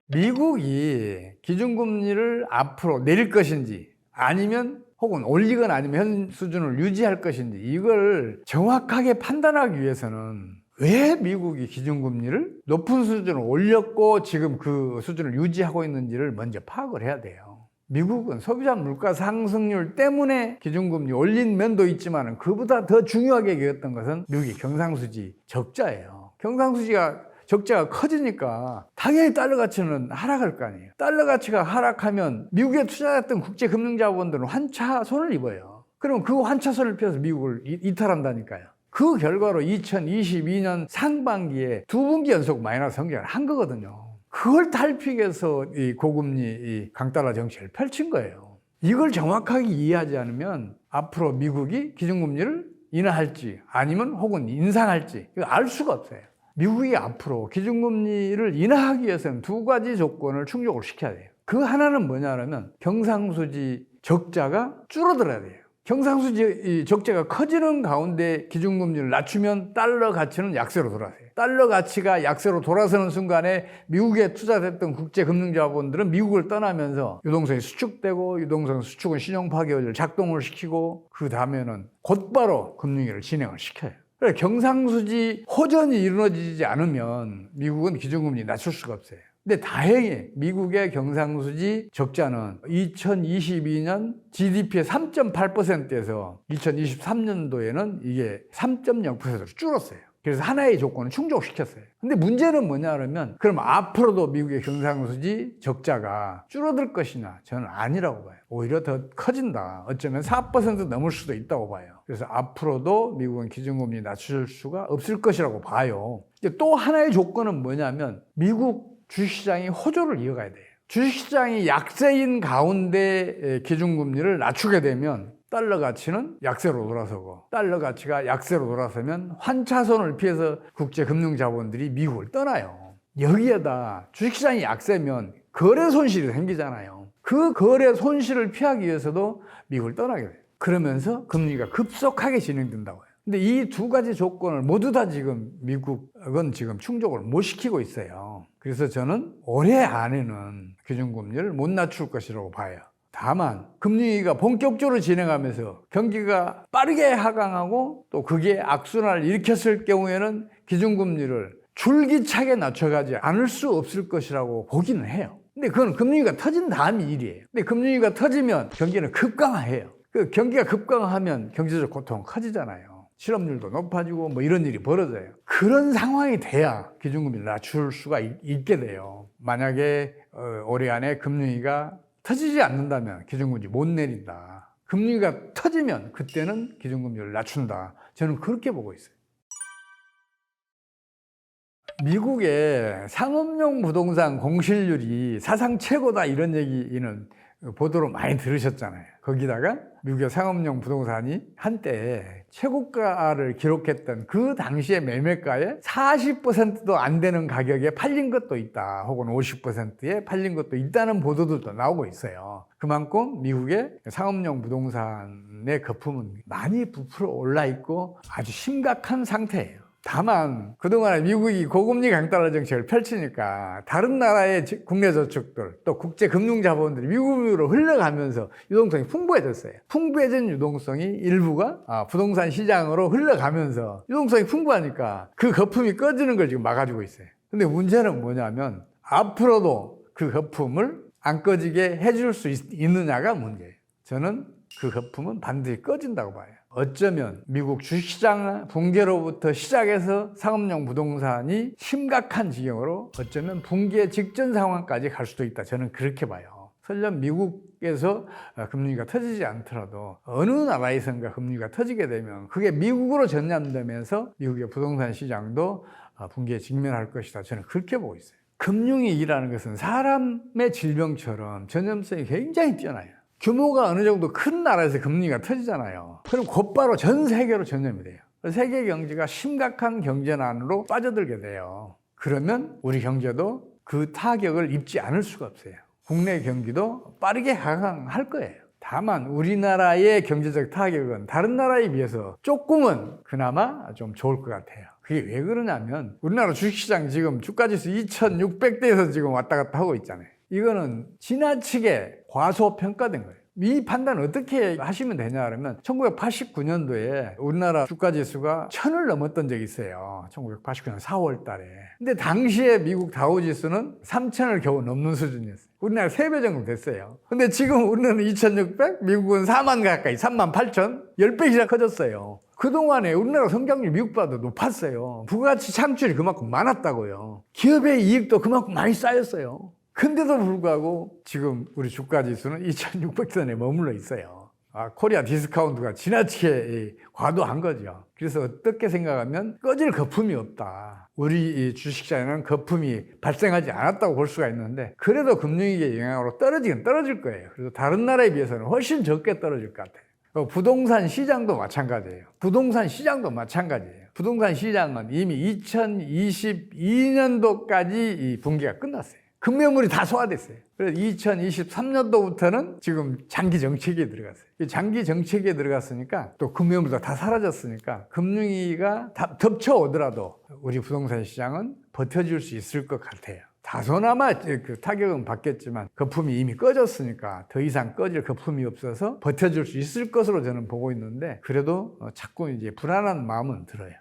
미국이 기준금리를 앞으로 내릴 것인지 아니면 혹은 올리거나 아니면 현 수준을 유지할 것인지 이걸 정확하게 판단하기 위해서는 왜 미국이 기준금리를 높은 수준으로 올렸고 지금 그 수준을 유지하고 있는지를 먼저 파악을 해야 돼요. 미국은 소비자 물가 상승률 때문에 기준금리 올린 면도 있지만 그보다 더 중요하게 여겼던 것은 미국의 경상수지 적자예요. 경상수지가 적자가 커지니까 당연히 달러 가치는 하락할 거 아니에요. 달러 가치가 하락하면 미국에 투자했던 국제금융자본들은 환차손을 입어요. 그럼 그 환차손을 피해서 미국을 이탈한다니까요. 그 결과로 2022년 상반기에 2분기 연속 마이너스 성장을 한 거거든요. 그걸 탈피해서 이 고금리 이 강달러 정책을 펼친 거예요. 이걸 정확하게 이해하지 않으면 앞으로 미국이 기준금리를 인하할지 아니면 혹은 인상할지 이거 알 수가 없어요. 미국이 앞으로 기준금리를 인하하기 위해서는 두 가지 조건을 충족을 시켜야 돼요. 그 하나는 뭐냐면 경상수지 적자가 줄어들어야 돼요. 경상수지 적자가 커지는 가운데 기준금리를 낮추면 달러 가치는 약세로 돌아서요. 달러 가치가 약세로 돌아서는 순간에 미국에 투자됐던 국제금융자본들은 미국을 떠나면서 유동성이 수축되고 유동성 수축은 신용파괴를 작동을 시키고 그 다음에는 곧바로 금융위기를 진행을 시켜요. 그래 경상수지 호전이 이루어지지 않으면 미국은 기준금리 낮출 수가 없어요. 근데 다행히 미국의 경상수지 적자는 2022년 GDP의 3.8%에서 2023년도에는 이게 3.0%로 줄었어요. 그래서 하나의 조건을 충족시켰어요. 근데 문제는 뭐냐 그러면 그럼 앞으로도 미국의 경상수지 적자가 줄어들 것이냐? 저는 아니라고 봐요. 오히려 더 커진다. 어쩌면 4% 넘을 수도 있다고 봐요. 그래서 앞으로도 미국은 기준금리 낮출 수가 없을 것이라고 봐요. 또 하나의 조건은 뭐냐면 미국 주식시장이 호조를 이어가야 돼요. 주식시장이 약세인 가운데 기준금리를 낮추게 되면 달러 가치는 약세로 돌아서고 달러 가치가 약세로 돌아서면 환차손을 피해서 국제금융자본들이 미국을 떠나요. 여기에다 주식시장이 약세면 거래 손실이 생기잖아요. 그 거래 손실을 피하기 위해서도 미국을 떠나게 돼요. 그러면서 금리가 급속하게 진행된다고 해요. 근데 이 두 가지 조건을 모두 다 지금 미국은 지금 충족을 못 시키고 있어요. 그래서 저는 올해 안에는 기준금리를 못 낮출 것이라고 봐요. 다만 금리가 본격적으로 진행하면서 경기가 빠르게 하강하고 또 그게 악순환을 일으켰을 경우에는 기준금리를 줄기차게 낮춰가지 않을 수 없을 것이라고 보기는 해요. 근데 그건 금리가 터진 다음 일이에요. 근데 금리가 터지면 경기는 급강해요. 그 경기가 급강하면 경제적 고통은 커지잖아요. 실업률도 높아지고 뭐 이런 일이 벌어져요. 그런 상황이 돼야 기준금리를 낮출 수가 있게 돼요. 만약에 올해 안에 금리가 터지지 않는다면 기준금리 못 내린다. 금리가 터지면 그때는 기준금리를 낮춘다. 저는 그렇게 보고 있어요. 미국의 상업용 부동산 공실률이 사상 최고다 이런 얘기는 보도로 많이 들으셨잖아요. 거기다가 미국의 상업용 부동산이 한때 최고가를 기록했던 그 당시의 매매가의 40%도 안 되는 가격에 팔린 것도 있다. 혹은 50%에 팔린 것도 있다는 보도들도 나오고 있어요. 그만큼 미국의 상업용 부동산의 거품은 많이 부풀어 올라 있고 아주 심각한 상태예요. 다만 그동안에 미국이 고금리 강달러 정책을 펼치니까 다른 나라의 국내 저축들 또 국제금융자본들이 미국으로 흘러가면서 유동성이 풍부해졌어요. 풍부해진 유동성이 일부가 부동산 시장으로 흘러가면서 유동성이 풍부하니까 그 거품이 꺼지는 걸 지금 막아주고 있어요. 근데 문제는 뭐냐면 앞으로도 그 거품을 안 꺼지게 해줄 수 있느냐가 문제예요. 저는 그 거품은 반드시 꺼진다고 봐요. 어쩌면 미국 주식시장 붕괴로부터 시작해서 상업용 부동산이 심각한 지경으로 어쩌면 붕괴 직전 상황까지 갈 수도 있다. 저는 그렇게 봐요. 설령 미국에서 금융위기가 터지지 않더라도 어느 나라에선가 금융위기가 터지게 되면 그게 미국으로 전염되면서 미국의 부동산 시장도 붕괴에 직면할 것이다. 저는 그렇게 보고 있어요. 금융위기라는 것은 사람의 질병처럼 전염성이 굉장히 뛰어나요. 규모가 어느 정도 큰 나라에서 금리가 터지잖아요. 그럼 곧바로 전 세계로 전염이 돼요. 세계 경제가 심각한 경제난으로 빠져들게 돼요. 그러면 우리 경제도 그 타격을 입지 않을 수가 없어요. 국내 경기도 빠르게 하강할 거예요. 다만 우리나라의 경제적 타격은 다른 나라에 비해서 조금은 그나마 좀 좋을 것 같아요. 그게 왜 그러냐면 우리나라 주식시장 지금 주가지수 2600대에서 지금 왔다 갔다 하고 있잖아요. 이거는 지나치게 과소평가된 거예요. 이 판단을 어떻게 하시면 되냐 그러면 1989년도에 우리나라 주가지수가 1000을 넘었던 적이 있어요. 1989년 4월 달에. 근데 당시에 미국 다우지수는 3000을 겨우 넘는 수준이었어요. 우리나라 3배 정도 됐어요. 근데 지금 우리는 2600, 미국은 4만 가까이, 38,000, 10배 이상 커졌어요. 그동안에 우리나라 성장률이 미국보다 높았어요. 부가가치 창출이 그만큼 많았다고요. 기업의 이익도 그만큼 많이 쌓였어요. 근데도 불구하고 지금 우리 주가지수는 2600선에 머물러 있어요. 코리아 디스카운트가 지나치게 과도한 거죠. 그래서 어떻게 생각하면 꺼질 거품이 없다. 우리 주식시장에는 거품이 발생하지 않았다고 볼 수가 있는데 그래도 금융위기의 영향으로 떨어지긴 떨어질 거예요. 그래서 다른 나라에 비해서는 훨씬 적게 떨어질 것 같아요. 부동산 시장도 마찬가지예요. 부동산 시장도 마찬가지예요. 부동산 시장은 이미 2022년도까지 이 붕괴가 끝났어요. 금매물이 다 소화됐어요. 그래서 2023년도부터는 지금 장기 정책에 들어갔어요. 장기 정책에 들어갔으니까 또 금매물도 다 사라졌으니까 금융위기가 덮쳐오더라도 우리 부동산 시장은 버텨줄 수 있을 것 같아요. 다소나마 그 타격은 받겠지만 거품이 이미 꺼졌으니까 더 이상 꺼질 거품이 없어서 버텨줄 수 있을 것으로 저는 보고 있는데 그래도 자꾸 이제 불안한 마음은 들어요.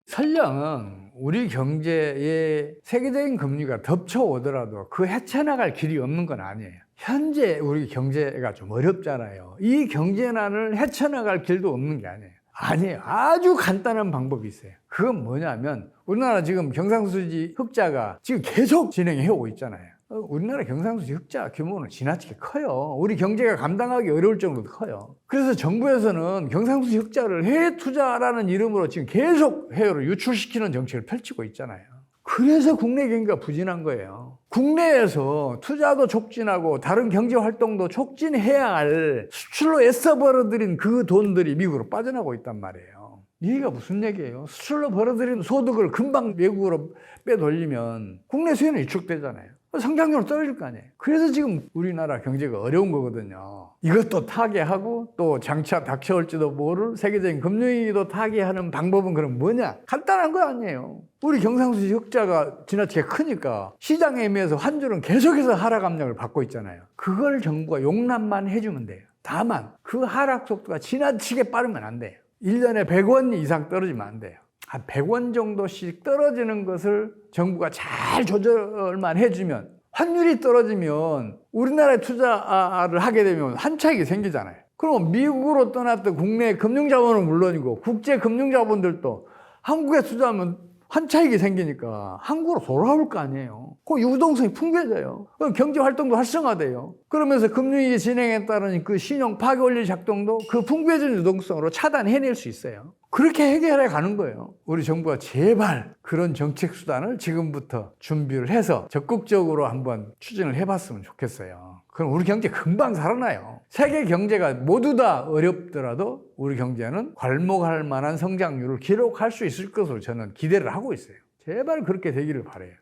설령 우리 경제에 세계적인 금리가 덮쳐오더라도 그 헤쳐나갈 길이 없는 건 아니에요. 현재 우리 경제가 좀 어렵잖아요. 이 경제난을 헤쳐나갈 길도 없는 게 아니에요. 아주 간단한 방법이 있어요. 그건 뭐냐면 우리나라 지금 경상수지 흑자가 지금 계속 진행해 오고 있잖아요. 우리나라 경상수지 흑자 규모는 지나치게 커요. 우리 경제가 감당하기 어려울 정도로 커요. 그래서 정부에서는 경상수지 흑자를 해외 투자라는 이름으로 지금 계속 해외로 유출시키는 정책을 펼치고 있잖아요. 그래서 국내 경기가 부진한 거예요. 국내에서 투자도 촉진하고 다른 경제 활동도 촉진해야 할 수출로 애써 벌어들인 그 돈들이 미국으로 빠져나가고 있단 말이에요. 이게 무슨 얘기예요? 수출로 벌어들인 소득을 금방 외국으로 빼돌리면 국내 수요는 위축되잖아요. 성장률은 떨어질 거 아니에요. 그래서 지금 우리나라 경제가 어려운 거거든요. 이것도 타개하고 또 장차 닥쳐올지도 모를 세계적인 금융위기도 타개하는 방법은 그럼 뭐냐? 간단한 거 아니에요. 우리 경상수지 흑자가 지나치게 크니까 시장에 의해서 환율은 계속해서 하락 압력을 받고 있잖아요. 그걸 정부가 용납만 해주면 돼요. 다만 그 하락 속도가 지나치게 빠르면 안 돼요. 1년에 100원 이상 떨어지면 안 돼요. 한 100원 정도씩 떨어지는 것을 정부가 잘 조절만 해주면 환율이 떨어지면 우리나라에 투자를 하게 되면 환차익이 생기잖아요. 그럼 미국으로 떠났던 국내 금융자본은 물론이고 국제 금융자본들도 한국에 투자하면 환차익이 생기니까 한국으로 돌아올 거 아니에요. 그 유동성이 풍부해져요. 그럼 경제활동도 활성화돼요. 그러면서 금융위기 진행에 따른 그 신용 파괴원리 작동도 그 풍부해진 유동성으로 차단해낼 수 있어요. 그렇게 해결해 가는 거예요. 우리 정부가 제발 그런 정책 수단을 지금부터 준비를 해서 적극적으로 한번 추진을 해봤으면 좋겠어요. 그럼 우리 경제 금방 살아나요. 세계 경제가 모두 다 어렵더라도 우리 경제는 괄목할 만한 성장률을 기록할 수 있을 것으로 저는 기대를 하고 있어요. 제발 그렇게 되기를 바라요.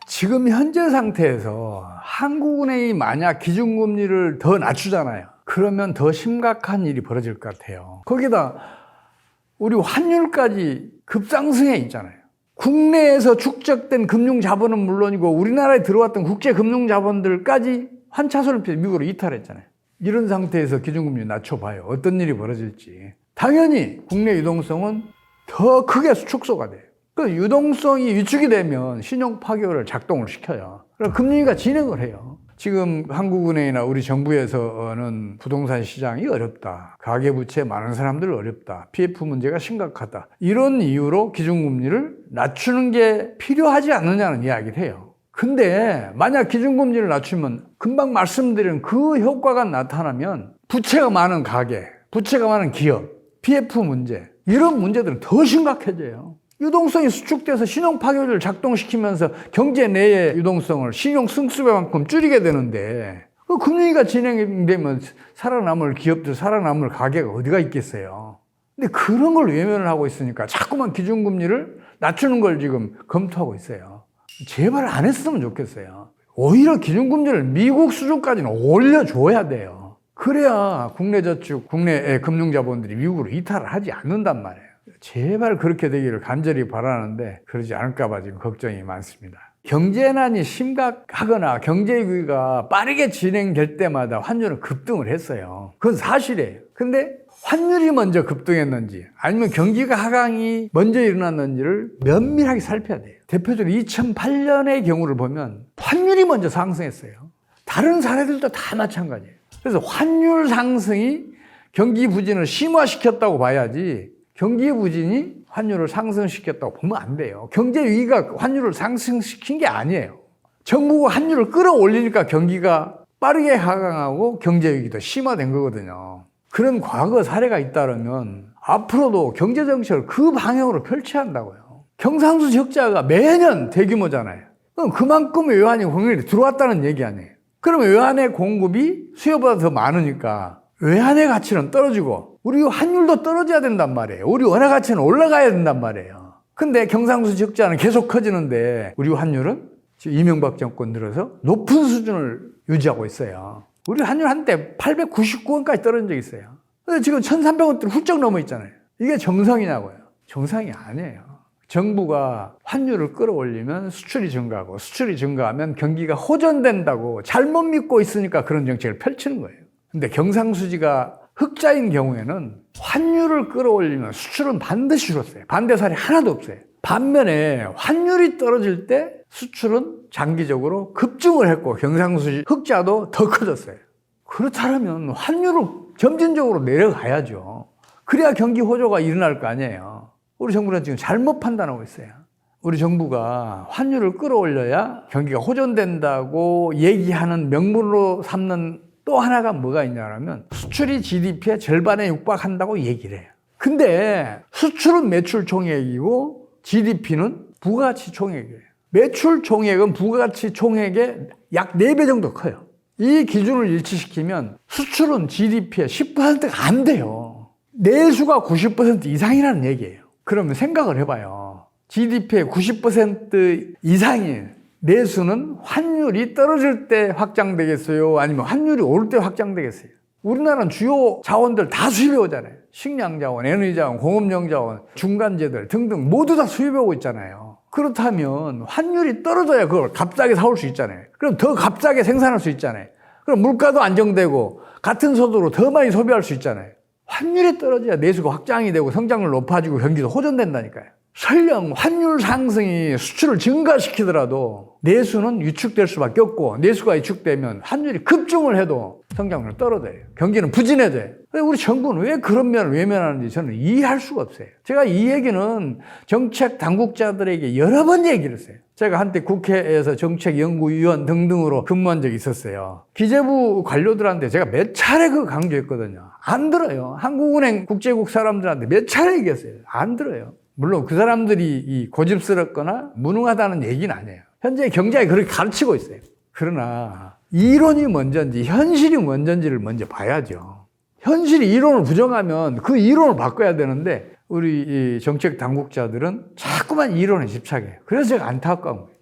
지금 현재 상태에서 한국은행이 만약 기준금리를 더 낮추잖아요. 그러면 더 심각한 일이 벌어질 것 같아요. 거기다 우리 환율까지 급상승해 있잖아요. 국내에서 축적된 금융자본은 물론이고 우리나라에 들어왔던 국제 금융자본들까지 환차손을 피해 미국으로 이탈했잖아요. 이런 상태에서 기준금리 낮춰봐요. 어떤 일이 벌어질지. 당연히 국내 유동성은 더 크게 축소가 돼요. 그 유동성이 위축이 되면 신용 파괴를 작동을 시켜요. 그럼 금리가 진행을 해요. 지금 한국은행이나 우리 정부에서는 부동산 시장이 어렵다. 가계부채 많은 사람들 어렵다. PF 문제가 심각하다. 이런 이유로 기준금리를 낮추는 게 필요하지 않느냐는 이야기를 해요. 근데 만약 기준금리를 낮추면 금방 말씀드린 그 효과가 나타나면 부채가 많은 가계, 부채가 많은 기업, PF 문제 이런 문제들은 더 심각해져요. 유동성이 수축돼서 신용 파괴를 작동시키면서 경제 내의 유동성을 신용 승수배만큼 줄이게 되는데 그 금리가 진행되면 살아남을 기업들, 살아남을 가게가 어디가 있겠어요. 근데 그런 걸 외면을 하고 있으니까 자꾸만 기준금리를 낮추는 걸 지금 검토하고 있어요. 제발 안 했으면 좋겠어요. 오히려 기준금리를 미국 수준까지는 올려줘야 돼요. 그래야 국내 저축, 국내 금융자본들이 미국으로 이탈을 하지 않는단 말이에요. 제발 그렇게 되기를 간절히 바라는데 그러지 않을까 봐 지금 걱정이 많습니다. 경제난이 심각하거나 경제 위기가 빠르게 진행될 때마다 환율은 급등을 했어요. 그건 사실이에요. 근데 환율이 먼저 급등했는지 아니면 경기가 하강이 먼저 일어났는지를 면밀하게 살펴야 돼요. 대표적으로 2008년의 경우를 보면 환율이 먼저 상승했어요. 다른 사례들도 다 마찬가지예요. 그래서 환율 상승이 경기 부진을 심화시켰다고 봐야지 경기 부진이 환율을 상승시켰다고 보면 안 돼요. 경제 위기가 환율을 상승시킨 게 아니에요. 정부가 환율을 끌어올리니까 경기가 빠르게 하강하고 경제 위기도 심화된 거거든요. 그런 과거 사례가 잇따르면 앞으로도 경제 정책을 그 방향으로 펼쳐야 한다고요. 경상수 적자가 매년 대규모잖아요. 그럼 그만큼의 외환이 공급이 들어왔다는 얘기 아니에요. 그러면 외환의 공급이 수요보다 더 많으니까 외환의 가치는 떨어지고 우리 환율도 떨어져야 된단 말이에요. 우리 원화 가치는 올라가야 된단 말이에요. 근데 경상수 적자는 계속 커지는데 우리 환율은 지금 이명박 정권 들어서 높은 수준을 유지하고 있어요. 우리 환율 한때 899원까지 떨어진 적이 있어요. 근데 지금 1,300원대를 훌쩍 넘어 있잖아요. 이게 정상이냐고요. 정상이 아니에요. 정부가 환율을 끌어올리면 수출이 증가하고 수출이 증가하면 경기가 호전된다고 잘못 믿고 있으니까 그런 정책을 펼치는 거예요. 근데 경상수지가 흑자인 경우에는 환율을 끌어올리면 수출은 반드시 줄었어요. 반대 사례 하나도 없어요. 반면에 환율이 떨어질 때 수출은 장기적으로 급증을 했고 경상수지 흑자도 더 커졌어요. 그렇다면 환율을 점진적으로 내려가야죠. 그래야 경기 호조가 일어날 거 아니에요. 우리 정부는 지금 잘못 판단하고 있어요. 우리 정부가 환율을 끌어올려야 경기가 호전된다고 얘기하는 명분으로 삼는 또 하나가 뭐가 있냐면 수출이 GDP의 절반에 육박한다고 얘기를 해요. 근데 수출은 매출 총액이고 GDP는 부가가치 총액이에요. 매출 총액은 부가가치 총액의 약 4배 정도 커요. 이 기준을 일치시키면 수출은 GDP의 10%가 안 돼요. 내수가 90% 이상이라는 얘기예요. 그러면 생각을 해봐요. GDP의 90% 이상인 내수는 환율이 떨어질 때 확장되겠어요? 아니면 환율이 오를 때 확장되겠어요? 우리나라는 주요 자원들 다 수입해 오잖아요. 식량 자원, 에너지 자원, 공업용 자원, 중간재들 등등 모두 다 수입해 오고 있잖아요. 그렇다면 환율이 떨어져야 그걸 값싸게 사올 수 있잖아요. 그럼 더 값싸게 생산할 수 있잖아요. 그럼 물가도 안정되고 같은 소득으로 더 많이 소비할 수 있잖아요. 환율이 떨어져야 내수가 확장이 되고 성장률 높아지고 경기도 호전된다니까요. 설령 환율 상승이 수출을 증가시키더라도 내수는 위축될 수밖에 없고 내수가 위축되면 환율이 급증을 해도 성장률은 떨어져요. 경기는 부진해져요. 우리 정부는 왜 그런 면을 외면하는지 저는 이해할 수가 없어요. 제가 이 얘기는 정책 당국자들에게 여러 번 얘기를 했어요. 제가 한때 국회에서 정책연구위원 등등으로 근무한 적이 있었어요. 기재부 관료들한테 제가 몇 차례 그거 강조했거든요. 안 들어요. 한국은행 국제국 사람들한테 몇 차례 얘기했어요. 안 들어요. 물론 그 사람들이 고집스럽거나 무능하다는 얘기는 아니에요. 현재 경제가 그렇게 가르치고 있어요. 그러나 이론이 먼저인지 현실이 먼저인지를 먼저 봐야죠. 현실이 이론을 부정하면 그 이론을 바꿔야 되는데 우리 이 정책 당국자들은 자꾸만 이론에 집착해요. 그래서 제가 안타까운 거예요.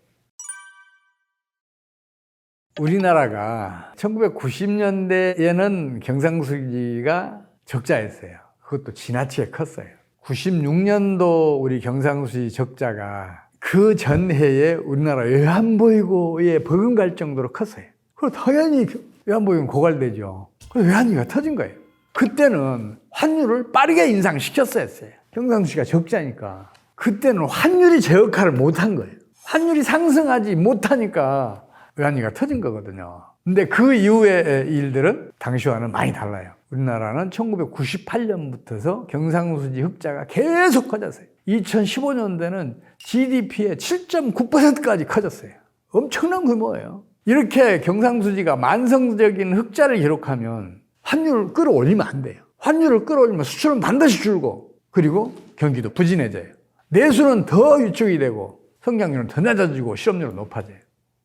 우리나라가 1990년대에는 경상수지가 적자였어요. 그것도 지나치게 컸어요. 96년도 우리 경상수지 적자가 그 전해에 우리나라 외환보유고에 버금갈 정도로 컸어요. 그럼 당연히 외환보유고는 고갈되죠. 그래서 외환위기가 터진 거예요. 그때는 환율을 빠르게 인상시켰어야 했어요. 경상수지가 적자니까. 그때는 환율이 제 역할을 못한 거예요. 환율이 상승하지 못하니까 외환위기가 터진 거거든요. 근데 그 이후의 일들은 당시와는 많이 달라요. 우리나라는 1998년부터서 경상수지 흑자가 계속 커졌어요. 2015년대는 GDP의 7.9%까지 커졌어요. 엄청난 규모예요. 이렇게 경상수지가 만성적인 흑자를 기록하면 환율을 끌어올리면 안 돼요. 환율을 끌어올리면 수출은 반드시 줄고, 그리고 경기도 부진해져요. 내수는 더 위축이 되고 성장률은 더 낮아지고 실업률은 높아져요.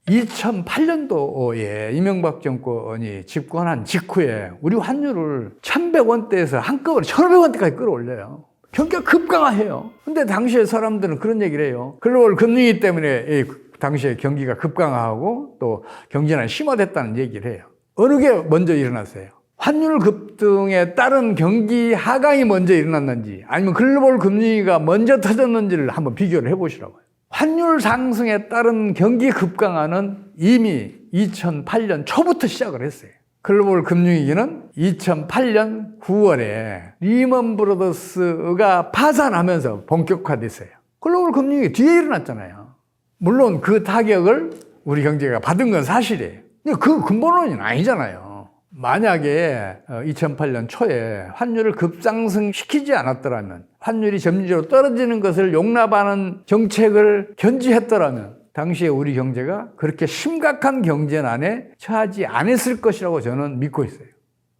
2008년도에 이명박 정권이 집권한 직후에 우리 환율을 1,100원대에서 한꺼번에 1,500원대까지 끌어올려요. 경기가 급강하해요. 근데 당시에 사람들은 그런 얘기를 해요. 글로벌 금융위기 때문에 당시에 경기가 급강하고 또 경제난이 심화됐다는 얘기를 해요. 어느 게 먼저 일어났어요? 환율 급등에 따른 경기 하강이 먼저 일어났는지 아니면 글로벌 금융위기가 먼저 터졌는지를 한번 비교를 해보시라고요. 환율 상승에 따른 경기 급강화는 이미 2008년 초부터 시작을 했어요. 글로벌 금융위기는 2008년 9월에 리먼 브러더스가 파산하면서 본격화됐어요. 글로벌 금융위기 뒤에 일어났잖아요. 물론 그 타격을 우리 경제가 받은 건 사실이에요. 근데 그 근본원인은 아니잖아요. 만약에 2008년 초에 환율을 급상승시키지 않았더라면, 환율이 점진적으로 떨어지는 것을 용납하는 정책을 견지했더라면 당시에 우리 경제가 그렇게 심각한 경제난에 처하지 않았을 것이라고 저는 믿고 있어요.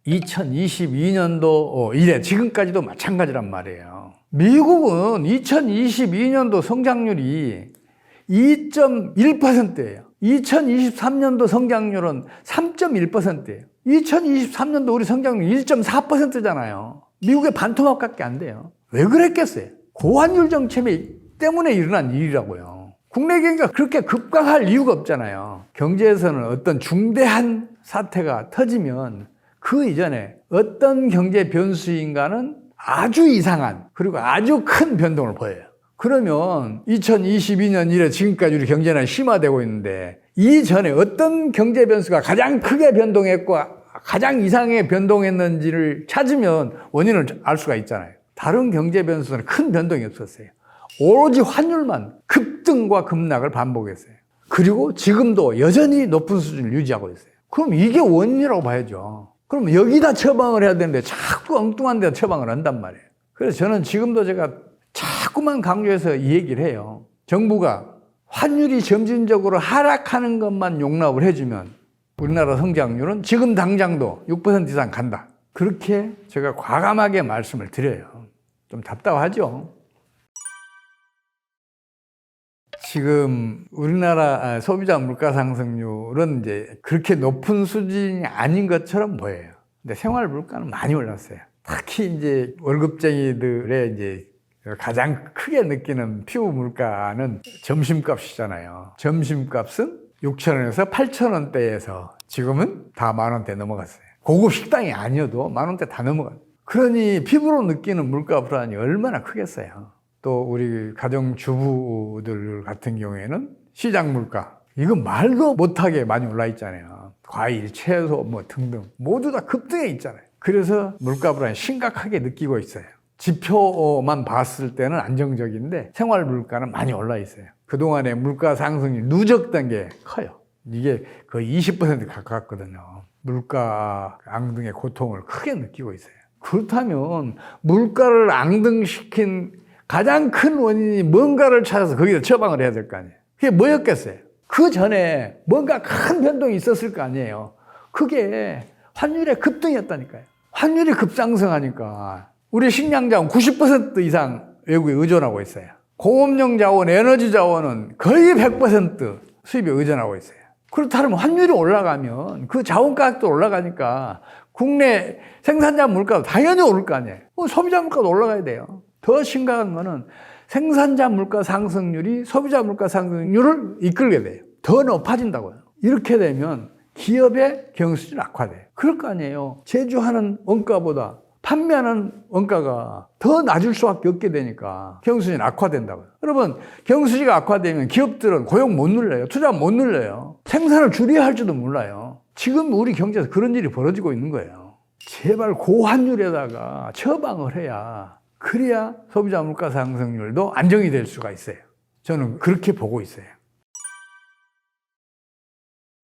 2022년도 이래 지금까지도 마찬가지란 말이에요. 미국은 2022년도 성장률이 2.1%예요. 2023년도 성장률은 3.1%예요. 2023년도 우리 성장률 1.4%잖아요. 미국의 반토막밖에 안 돼요. 왜 그랬겠어요? 고환율 정책 때문에 일어난 일이라고요. 국내 경기가 그렇게 급강할 이유가 없잖아요. 경제에서는 어떤 중대한 사태가 터지면 그 이전에 어떤 경제 변수인가는 아주 이상한, 그리고 아주 큰 변동을 보여요. 그러면 2022년 이래 지금까지 우리 경제는 심화되고 있는데 이전에 어떤 경제 변수가 가장 크게 변동했고 가장 이상하게 변동했는지를 찾으면 원인을 알 수가 있잖아요. 다른 경제 변수는 큰 변동이 없었어요. 오로지 환율만 급등과 급락을 반복했어요. 그리고 지금도 여전히 높은 수준을 유지하고 있어요. 그럼 이게 원인이라고 봐야죠. 그럼 여기다 처방을 해야 되는데 자꾸 엉뚱한 데다 처방을 한단 말이에요. 그래서 저는 지금도 제가 자꾸만 강조해서 이 얘기를 해요. 정부가 환율이 점진적으로 하락하는 것만 용납을 해주면 우리나라 성장률은 지금 당장도 6% 이상 간다. 그렇게 제가 과감하게 말씀을 드려요. 좀 답답하죠? 지금 우리나라 소비자 물가 상승률은 이제 그렇게 높은 수준이 아닌 것처럼 보여요. 근데 생활 물가는 많이 올랐어요. 특히 이제 월급쟁이들의 이제 가장 크게 느끼는 피부 물가는 점심값이잖아요. 점심값은 6,000원에서 8,000원대에서 지금은 다 만원대 넘어갔어요. 고급 식당이 아니어도 만원대 다 넘어갔어요. 그러니 피부로 느끼는 물가 불안이 얼마나 크겠어요. 또 우리 가정주부들 같은 경우에는 시장 물가, 이거 말도 못하게 많이 올라 있잖아요. 과일, 채소 뭐 등등 모두 다 급등해 있잖아요. 그래서 물가 불안이 심각하게 느끼고 있어요. 지표만 봤을 때는 안정적인데 생활 물가는 많이 올라 있어요. 그동안에 물가 상승이 누적된 게 커요. 이게 거의 20% 가깝거든요. 물가 앙등의 고통을 크게 느끼고 있어요. 그렇다면 물가를 앙등시킨 가장 큰 원인이 뭔가를 찾아서 거기다 처방을 해야 될 거 아니에요. 그게 뭐였겠어요? 그 전에 뭔가 큰 변동이 있었을 거 아니에요. 그게 환율의 급등이었다니까요. 환율이 급상승하니까 우리 식량 자원 90% 이상 외국에 의존하고 있어요. 공업용 자원, 에너지 자원은 거의 100% 수입에 의존하고 있어요. 그렇다면 환율이 올라가면 그 자원 가격도 올라가니까 국내 생산자 물가도 당연히 오를 거 아니에요. 소비자 물가도 올라가야 돼요. 더 심각한 거는 생산자 물가 상승률이 소비자 물가 상승률을 이끌게 돼요. 더 높아진다고요. 이렇게 되면 기업의 경영수준이 악화돼요. 그럴 거 아니에요. 제조하는 원가보다 판매하는 원가가 더 낮을 수밖에 없게 되니까 경영수준이 악화된다고요. 여러분, 경영수준이 악화되면 기업들은 고용 못 늘려요. 투자 못 늘려요. 생산을 줄여야 할지도 몰라요. 지금 우리 경제에서 그런 일이 벌어지고 있는 거예요. 제발 고환율에다가 처방을 해야, 그래야 소비자 물가 상승률도 안정이 될 수가 있어요. 저는 그렇게 보고 있어요.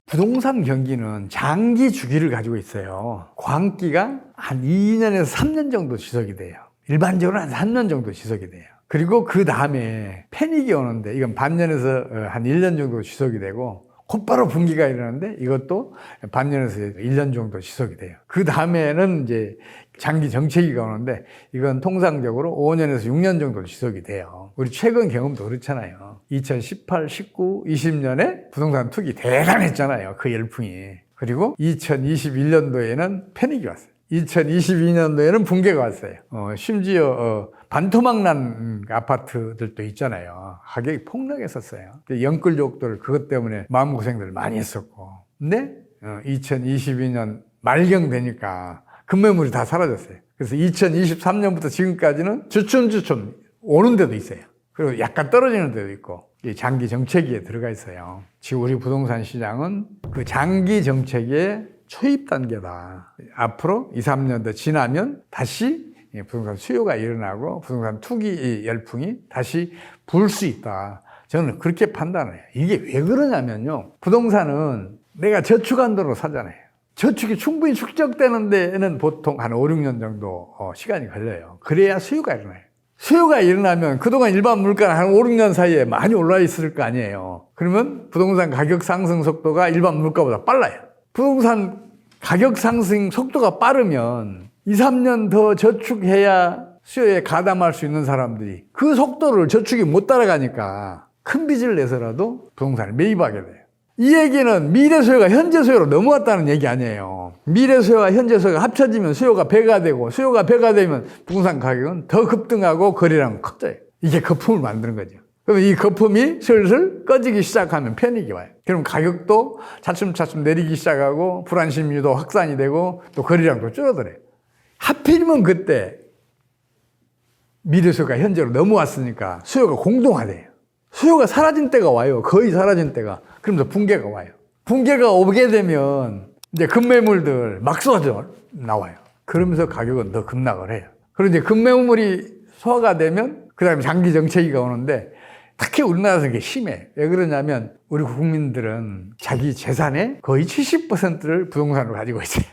부동산 경기는 장기 주기를 가지고 있어요. 광기가 한 2년에서 3년 정도 지속이 돼요. 일반적으로 한 3년 정도 지속이 돼요. 그리고 그 다음에 패닉이 오는데 이건 반년에서 한 1년 정도 지속이 되고 곧바로 분기가 일어나는데 이것도 반년에서 1년 정도 지속이 돼요. 그 다음에는 이제 장기 정체기가 오는데 이건 통상적으로 5년에서 6년 정도 지속이 돼요. 우리 최근 경험도 그렇잖아요. 2018, 19, 20년에 부동산 투기 대단했잖아요. 그 열풍이. 그리고 2021년도에는 패닉이 왔어요. 2022년도에는 붕괴가 왔어요. 심지어 반토막 난 아파트들도 있잖아요. 가격이 폭락했었어요. 영끌족들 그것 때문에 마음고생들 많이 했었고. 근데 2022년 말경 되니까 급매물이 다 사라졌어요. 그래서 2023년부터 지금까지는 주춤주춤 오는 데도 있어요. 그리고 약간 떨어지는 데도 있고 장기 정체기에 들어가 있어요. 지금 우리 부동산 시장은 그 장기 정체기의 초입 단계다. 앞으로 2, 3년 더 지나면 다시 부동산 수요가 일어나고 부동산 투기 열풍이 다시 불 수 있다. 저는 그렇게 판단을 해요. 이게 왜 그러냐면요. 부동산은 내가 저축한도로 사잖아요. 저축이 충분히 축적되는 데는 보통 한 5, 6년 정도 시간이 걸려요. 그래야 수요가 일어나요. 수요가 일어나면 그동안 일반 물가는 한 5, 6년 사이에 많이 올라 있을 거 아니에요. 그러면 부동산 가격 상승 속도가 일반 물가보다 빨라요. 부동산 가격 상승 속도가 빠르면 2, 3년 더 저축해야 수요에 가담할 수 있는 사람들이 그 속도를 저축이 못 따라가니까 큰 빚을 내서라도 부동산을 매입하게 돼요. 이 얘기는 미래 수요가 현재 수요로 넘어왔다는 얘기 아니에요. 미래 수요와 현재 수요가 합쳐지면 수요가 배가 되고 수요가 배가 되면 부동산 가격은 더 급등하고 거래량은 커져요. 이게 거품을 만드는 거죠. 그럼 이 거품이 슬슬 꺼지기 시작하면 패닉이 와요. 그럼 가격도 차츰차츰 내리기 시작하고 불안심리도 확산이 되고 또 거래량도 줄어들어요. 하필이면 그때 미래 수요가 현재로 넘어왔으니까 수요가 공동화돼요. 수요가 사라진 때가 와요. 거의 사라진 때가. 그러면서 붕괴가 와요. 붕괴가 오게 되면 이제 급매물들 막 쏟아져 나와요. 그러면서 가격은 더 급락을 해요. 그리고 이제 급매물이 소화가 되면 그 다음에 장기 정체기가 오는데 특히 우리나라에서 이게 심해. 왜 그러냐면 우리 국민들은 자기 재산의 거의 70%를 부동산으로 가지고 있어요.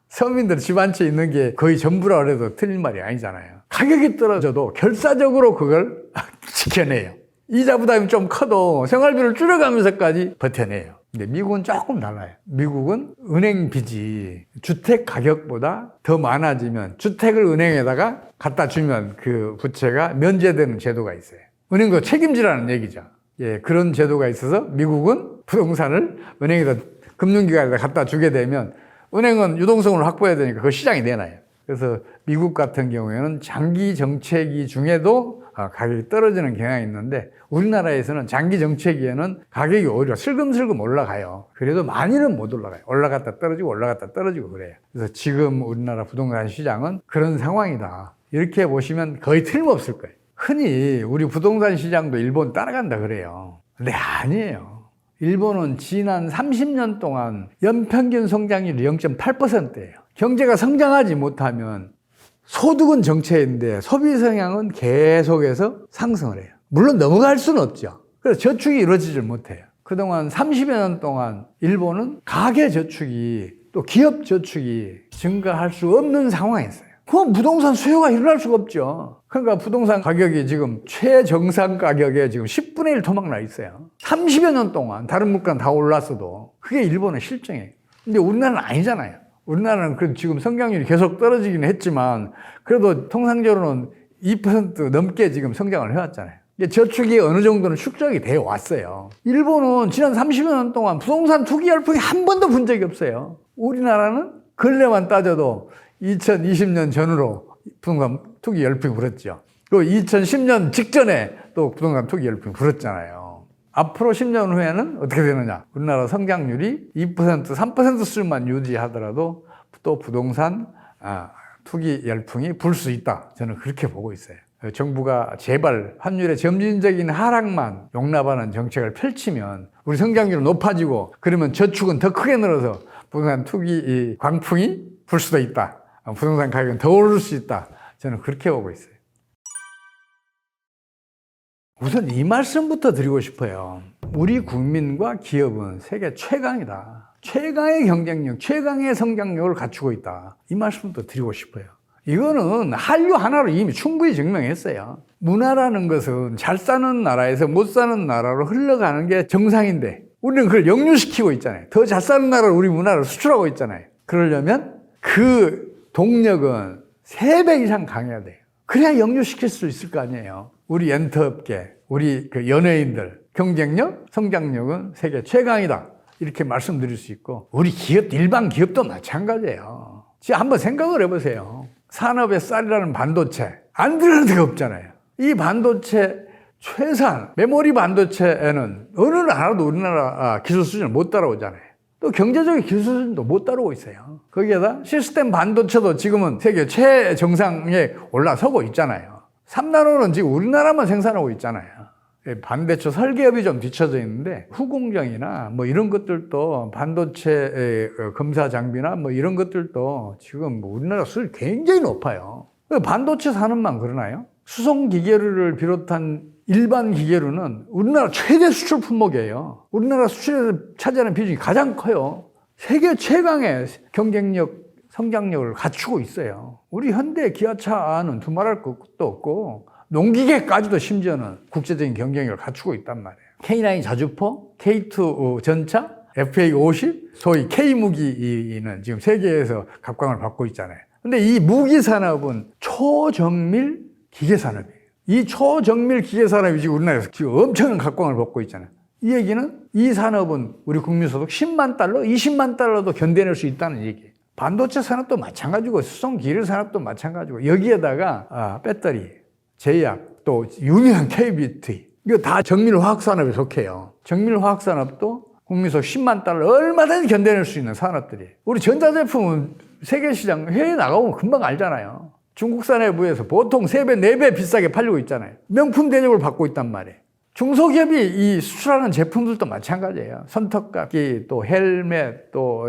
서민들 집 한 채 있는 게 거의 전부라 그래도 틀린 말이 아니잖아요. 가격이 떨어져도 결사적으로 그걸 지켜내요. 이자 부담이 좀 커도 생활비를 줄여가면서까지 버텨내요. 근데 미국은 조금 달라요. 미국은 은행 빚이 주택 가격보다 더 많아지면 주택을 은행에다가 갖다 주면 그 부채가 면제되는 제도가 있어요. 은행도 책임지라는 얘기죠. 예, 그런 제도가 있어서 미국은 부동산을 은행에다 금융기관에다 갖다 주게 되면 은행은 유동성을 확보해야 되니까 그 시장이 내놔요. 그래서 미국 같은 경우에는 장기 정체기 중에도 가격이 떨어지는 경향이 있는데 우리나라에서는 장기 정체기에는 가격이 오히려 슬금슬금 올라가요. 그래도 많이는 못 올라가요. 올라갔다 떨어지고 올라갔다 떨어지고 그래요. 그래서 지금 우리나라 부동산 시장은 그런 상황이다. 이렇게 보시면 거의 틀림없을 거예요. 흔히 우리 부동산 시장도 일본 따라간다 그래요. 근데 아니에요. 일본은 지난 30년 동안 연평균 성장률이 0.8%예요. 경제가 성장하지 못하면 소득은 정체인데 소비 성향은 계속해서 상승을 해요. 물론 넘어갈 수는 없죠. 그래서 저축이 이루어지질 못해요. 그동안 30여 년 동안 일본은 가계 저축이 또 기업 저축이 증가할 수 없는 상황이었어요. 그럼 부동산 수요가 일어날 수가 없죠. 그러니까 부동산 가격이 지금 최정상 가격에 지금 10분의 1 토막 나 있어요. 30여 년 동안 다른 물가는 다 올랐어도 그게 일본의 실정이에요. 근데 우리나라는 아니잖아요. 우리나라는 그래도 지금 성장률이 계속 떨어지긴 했지만 그래도 통상적으로는 2% 넘게 지금 성장을 해왔잖아요. 저축이 어느 정도는 축적이 되어 왔어요. 일본은 지난 30여 년 동안 부동산 투기 열풍이 한 번도 분 적이 없어요. 우리나라는 근래만 따져도 2020년 전후로 부동산 투기 열풍이 불었죠. 그리고 2010년 직전에 또 부동산 투기 열풍이 불었잖아요. 앞으로 10년 후에는 어떻게 되느냐? 우리나라 성장률이 2%, 3% 수준만 유지하더라도 또 부동산 투기 열풍이 불 수 있다. 저는 그렇게 보고 있어요. 정부가 제발 환율의 점진적인 하락만 용납하는 정책을 펼치면 우리 성장률은 높아지고 그러면 저축은 더 크게 늘어서 부동산 투기 광풍이 불 수도 있다. 부동산 가격은 더 오를 수 있다. 저는 그렇게 보고 있어요. 우선 이 말씀부터 드리고 싶어요. 우리 국민과 기업은 세계 최강이다. 최강의 경쟁력, 최강의 성장력을 갖추고 있다. 이 말씀부터 드리고 싶어요. 이거는 한류 하나로 이미 충분히 증명했어요. 문화라는 것은 잘 사는 나라에서 못 사는 나라로 흘러가는 게 정상인데 우리는 그걸 역류시키고 있잖아요. 더 잘 사는 나라로 우리 문화를 수출하고 있잖아요. 그러려면 그 동력은 3배 이상 강해야 돼요. 그래야 역류시킬 수 있을 거 아니에요. 우리 엔터업계, 우리 그 연예인들 경쟁력, 성장력은 세계 최강이다. 이렇게 말씀드릴 수 있고 우리 기업, 일반 기업도 마찬가지예요. 지금 한번 생각을 해보세요. 산업의 쌀이라는 반도체 안 들어가는 데가 없잖아요. 이 반도체 최상 메모리 반도체에는 어느 나라도 우리나라 기술 수준을 못 따라오잖아요. 또 경제적인 기술 수준도 못 따라오고 있어요. 거기에다 시스템 반도체도 지금은 세계 최정상에 올라서고 있잖아요. 3나노는 지금 우리나라만 생산하고 있잖아요. 반대쪽 설계업이 좀 뒤쳐져 있는데 후공정이나 뭐 이런 것들도 반도체 검사 장비나 뭐 이런 것들도 지금 우리나라 수준이 굉장히 높아요. 반도체 산업만 그러나요? 수송 기계류를 비롯한 일반 기계류는 우리나라 최대 수출 품목이에요. 우리나라 수출에서 차지하는 비중이 가장 커요. 세계 최강의 경쟁력, 성장력을 갖추고 있어요. 우리 현대 기아차는 두말할 것도 없고 농기계까지도 심지어는 국제적인 경쟁력을 갖추고 있단 말이에요. K9 자주포, K2 전차, FA50, 소위 K무기는 지금 세계에서 각광을 받고 있잖아요. 근데 이 무기 산업은 초정밀 기계 산업이에요. 이 초정밀 기계 산업이 지금 우리나라에서 지금 엄청난 각광을 받고 있잖아요. 이 얘기는 이 산업은 우리 국민 소득 10만 달러, 20만 달러도 견뎌낼 수 있다는 얘기예요. 반도체 산업도 마찬가지고 수송 기계 산업도 마찬가지고 여기에다가 배터리, 제약, 또 유명한 KBT 이거 다 정밀화학 산업에 속해요. 정밀화학 산업도 국민 소득 10만 달러 얼마든지 견뎌낼 수 있는 산업들이에요. 우리 전자제품은 세계 시장 해외에 나가보면 금방 알잖아요. 중국산에 비해서 보통 3배, 4배 비싸게 팔리고 있잖아요. 명품 대접을 받고 있단 말이에요. 중소기업이 이 수출하는 제품들도 마찬가지예요. 손톱깎이, 또 헬멧, 또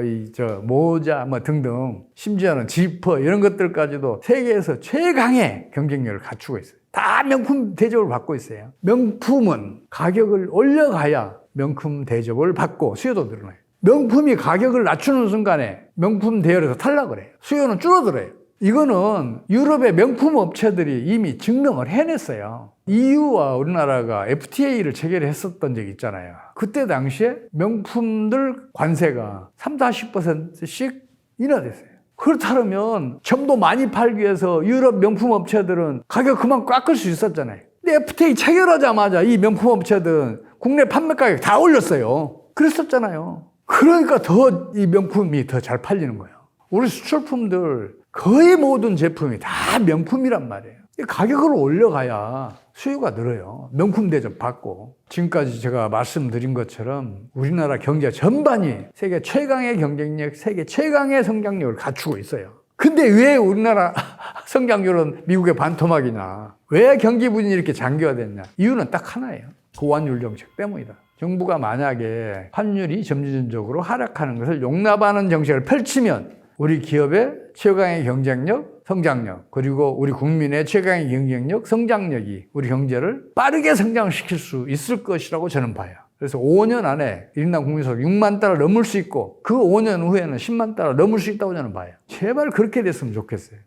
모자 뭐 등등, 심지어는 지퍼 이런 것들까지도 세계에서 최강의 경쟁력을 갖추고 있어요. 다 명품 대접을 받고 있어요. 명품은 가격을 올려가야 명품 대접을 받고 수요도 늘어나요. 명품이 가격을 낮추는 순간에 명품 대열에서 탈락을 해요. 수요는 줄어들어요. 이거는 유럽의 명품 업체들이 이미 증명을 해냈어요. EU와 우리나라가 FTA를 체결했었던 적이 있잖아요. 그때 당시에 명품들 관세가 30~40%씩 인하됐어요. 그렇다면 점도 많이 팔기 위해서 유럽 명품 업체들은 가격 그만 깎을 수 있었잖아요. 근데 FTA 체결하자마자 이 명품 업체들은 국내 판매 가격 다 올렸어요. 그랬었잖아요. 그러니까 더 이 명품이 더 잘 팔리는 거예요. 우리 수출품들 거의 모든 제품이 다 명품이란 말이에요. 가격을 올려가야 수요가 늘어요. 명품 대접 받고. 지금까지 제가 말씀드린 것처럼 우리나라 경제 전반이 세계 최강의 경쟁력, 세계 최강의 성장력을 갖추고 있어요. 근데 왜 우리나라 성장률은 미국의 반토막이냐? 왜 경기 부진이 이렇게 장기화됐냐? 이유는 딱 하나예요. 고환율 정책 때문이다. 정부가 만약에 환율이 점진적으로 하락하는 것을 용납하는 정책을 펼치면 우리 기업의 최강의 경쟁력, 성장력, 그리고 우리 국민의 최강의 경쟁력, 성장력이 우리 경제를 빠르게 성장시킬 수 있을 것이라고 저는 봐요. 그래서 5년 안에 1인당 국민소득 6만 달러 넘을 수 있고 그 5년 후에는 10만 달러 넘을 수 있다고 저는 봐요. 제발 그렇게 됐으면 좋겠어요.